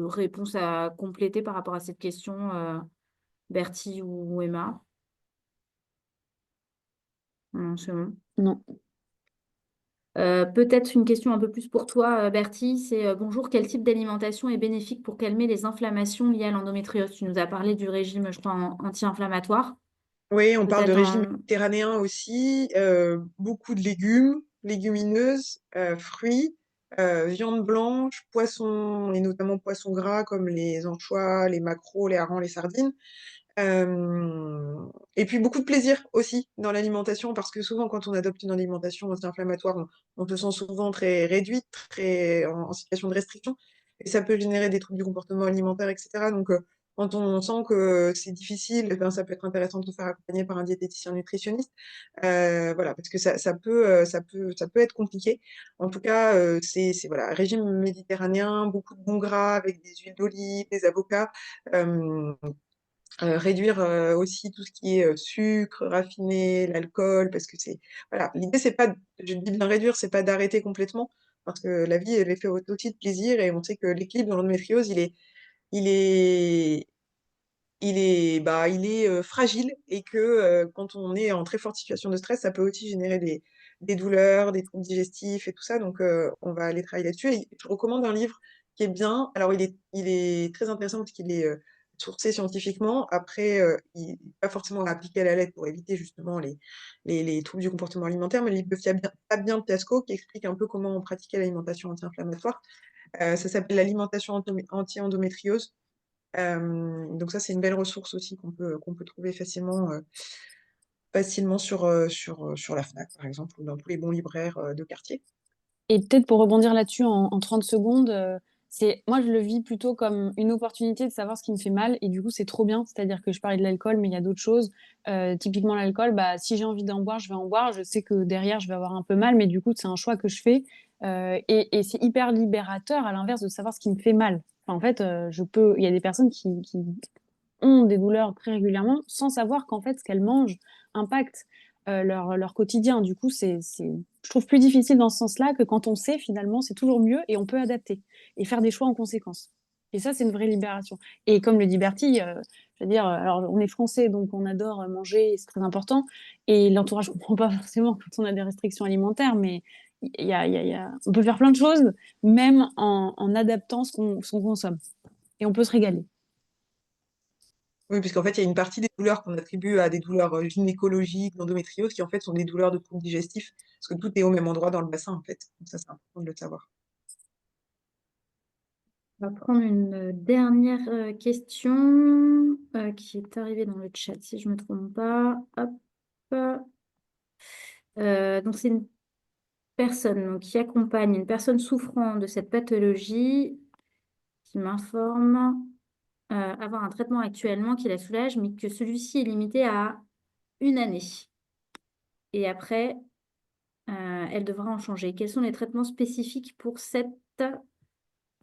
réponses à compléter par rapport à cette question, Bertie ou Emma. Non, c'est bon. Non. Peut-être une question un peu plus pour toi, Bertie, c'est bonjour, quel type d'alimentation est bénéfique pour calmer les inflammations liées à l'endométriose? Tu nous as parlé du régime, je crois, anti-inflammatoire. Oui, on parle de Peut-être régime un... méditerranéen aussi, beaucoup de légumes, légumineuses, fruits, viande blanche, poisson et notamment poissons gras comme les anchois, les maquereaux, les harengs, les sardines. Et puis beaucoup de plaisir aussi dans l'alimentation parce que souvent quand on adopte une alimentation anti-inflammatoire, on se sent souvent très réduite, très en situation de restriction et ça peut générer des troubles du comportement alimentaire et cetera. Donc quand on sent que c'est difficile, eh ben, ça peut être intéressant de se faire accompagner par un diététicien nutritionniste. Voilà, parce que ça peut être compliqué. En tout cas, c'est voilà, régime méditerranéen, beaucoup de bons gras avec des huiles d'olive, des avocats, hem réduire, aussi tout ce qui est, sucre raffiné, l'alcool, parce que c'est voilà, l'idée c'est pas je dis bien réduire, c'est pas d'arrêter complètement, parce que la vie, elle est faite aussi de plaisir et on sait que l'équilibre dans l'endométriose, il est fragile et que, quand on est en très forte situation de stress, ça peut aussi générer des douleurs, des troubles digestifs et tout ça, donc on va aller travailler là-dessus et je recommande un livre qui est bien. Alors il est très intéressant parce qu'il est, sourcé scientifiquement. Après, il pas forcément appliqué à la lettre pour éviter justement les troubles du comportement alimentaire, mais le livre de Fabien Piasco qui explique un peu comment pratiquer l'alimentation anti-inflammatoire. Ça s'appelle l'alimentation anti-endométriose. Donc ça, c'est une belle ressource aussi qu'on peut trouver facilement sur la Fnac, par exemple, ou dans tous les bons libraires de quartier. Et peut-être pour rebondir là-dessus en 30 secondes, moi, je le vis plutôt comme une opportunité de savoir ce qui me fait mal. Et du coup, c'est trop bien. C'est-à-dire que je parlais de l'alcool, mais il y a d'autres choses. Typiquement, l'alcool, bah, si j'ai envie d'en boire, je vais en boire. Je sais que derrière, je vais avoir un peu mal, mais du coup, c'est un choix que je fais. Et c'est hyper libérateur, à l'inverse de savoir ce qui me fait mal. Enfin, en fait, il y a des personnes qui ont des douleurs très régulièrement sans savoir qu'en fait, ce qu'elles mangent impacte leur quotidien. Du coup, je trouve plus difficile dans ce sens-là que quand on sait, finalement, c'est toujours mieux et on peut adapter et faire des choix en conséquence. Et ça, c'est une vraie libération. Et comme le dit Bertie, je veux dire, alors on est français, donc on adore manger, c'est très important. Et l'entourage ne comprend pas forcément quand on a des restrictions alimentaires, mais on peut faire plein de choses, même en adaptant ce qu'on consomme. Et on peut se régaler. Oui, puisqu'en fait, il y a une partie des douleurs qu'on attribue à des douleurs gynécologiques, d'endométriose, qui en fait sont des douleurs de troubles digestifs, parce que tout est au même endroit dans le bassin, en fait. Donc ça, c'est important de le savoir. On va prendre une dernière question qui est arrivée dans le chat, si je ne me trompe pas. Hop. Donc, c'est une personne donc, qui accompagne une personne souffrant de cette pathologie qui m'informe avoir un traitement actuellement qui la soulage, mais que celui-ci est limité à une année. Et après, elle devra en changer. Quels sont les traitements spécifiques pour cette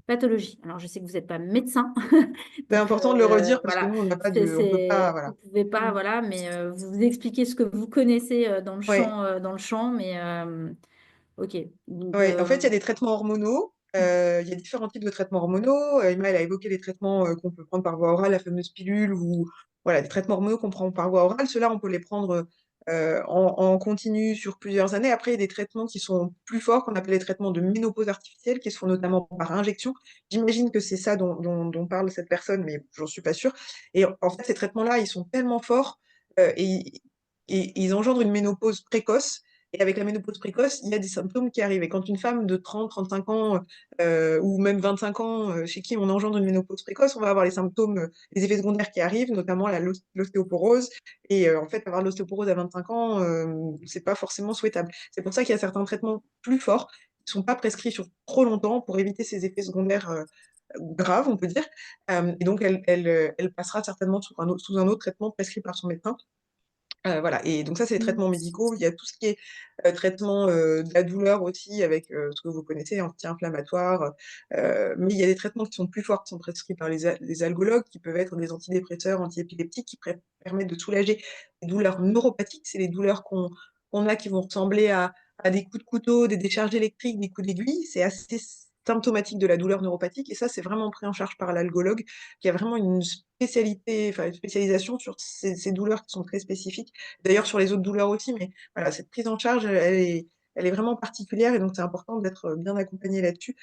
pathologie? Alors, je sais que vous n'êtes pas médecin, C'est donc important de le redire parce que voilà, nous, on peut pas, vous voilà. pouvez pas, voilà, mais vous expliquez ce que vous connaissez Ouais. dans le champ, mais ok. Donc, Ouais, en fait, il y a des traitements hormonaux. Il y a différents types de traitements hormonaux. Emma, elle a évoqué les traitements qu'on peut prendre par voie orale, la fameuse pilule, ou voilà, des traitements hormonaux qu'on prend par voie orale. Ceux-là, on peut les prendre en continu sur plusieurs années. Après, il y a des traitements qui sont plus forts, qu'on appelle les traitements de ménopause artificielle, qui se font notamment par injection. J'imagine que c'est ça dont parle cette personne, mais j'en suis pas sûre. Et en fait, ces traitements-là, ils sont tellement forts et ils engendrent une ménopause précoce. Et avec la ménopause précoce, il y a des symptômes qui arrivent. Et quand une femme de 30, 35 ans ou même 25 ans chez qui on engendre une ménopause précoce, on va avoir les symptômes, les effets secondaires qui arrivent, notamment l'ostéoporose. Et en fait, avoir de l'ostéoporose à 25 ans, c'est pas forcément souhaitable. C'est pour ça qu'il y a certains traitements plus forts qui sont pas prescrits sur trop longtemps pour éviter ces effets secondaires graves, on peut dire. Et donc, elle passera certainement sous un autre traitement prescrit par son médecin. Voilà, et donc ça, c'est les traitements médicaux. Il y a tout ce qui est traitement de la douleur aussi, avec ce que vous connaissez, anti-inflammatoire. Mais il y a des traitements qui sont plus forts, qui sont prescrits par les algologues, qui peuvent être des antidépresseurs, antiépileptiques, qui permettent de soulager les douleurs neuropathiques. C'est les douleurs qu'on a qui vont ressembler à des coups de couteau, des décharges électriques, des coups d'aiguille. C'est assez symptomatique de la douleur neuropathique, et ça, c'est vraiment pris en charge par l'algologue, qui a vraiment une spécialité, enfin une spécialisation sur ces douleurs qui sont très spécifiques. D'ailleurs, sur les autres douleurs aussi, mais voilà, cette prise en charge, elle est vraiment particulière, et donc c'est important d'être bien accompagné là-dessus.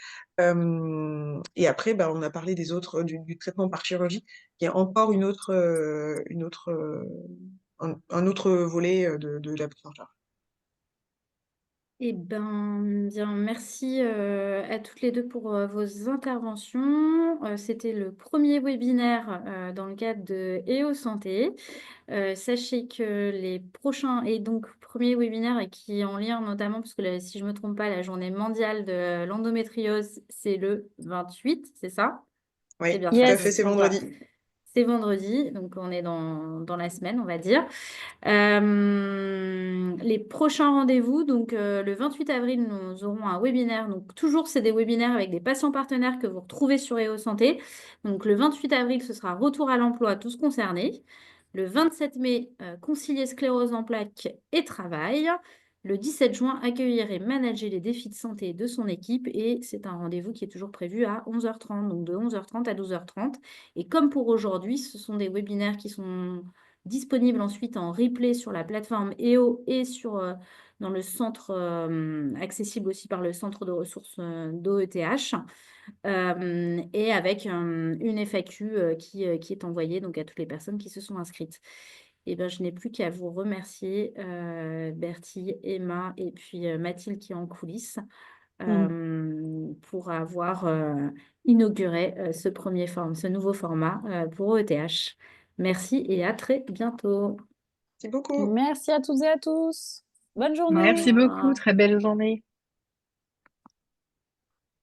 Et après, bah, on a parlé du traitement par chirurgie, qui est encore un autre volet de la prise en charge. eh ben, bien, merci à toutes les deux pour vos interventions. C'était le premier webinaire dans le cadre de EO Santé. Sachez que les prochains et donc premier webinaire et qui est en lien notamment parce que si je ne me trompe pas, la journée mondiale de l'endométriose, c'est le 28, c'est ça? C'est Oui, bien tout ça, à si je fait, ne me c'est trompe pas. vendredi. C'est vendredi, donc on est dans la semaine, on va dire. Les prochains rendez-vous, donc le 28 avril, nous aurons un webinaire. Donc toujours, c'est des webinaires avec des patients partenaires que vous retrouvez sur EO Santé. Donc le 28 avril, ce sera retour à l'emploi, tous concernés. Le 27 mai, concilier sclérose en plaques et travail. Le 17 juin, accueillir et manager les défis de santé de son équipe. Et c'est un rendez-vous qui est toujours prévu à 11h30, donc de 11h30 à 12h30. Et comme pour aujourd'hui, ce sont des webinaires qui sont disponibles ensuite en replay sur la plateforme EO et dans le centre, accessible aussi par le centre de ressources d'OETH, et avec une FAQ qui est envoyée donc, à toutes les personnes qui se sont inscrites. Et ben, je n'ai plus qu'à vous remercier, Bertie, Emma et puis Mathilde qui est en coulisses. pour avoir inauguré ce nouveau format pour OETH. Merci et à très bientôt. Merci beaucoup. Merci à toutes et à tous. Bonne Merci journée. beaucoup, très belle journée.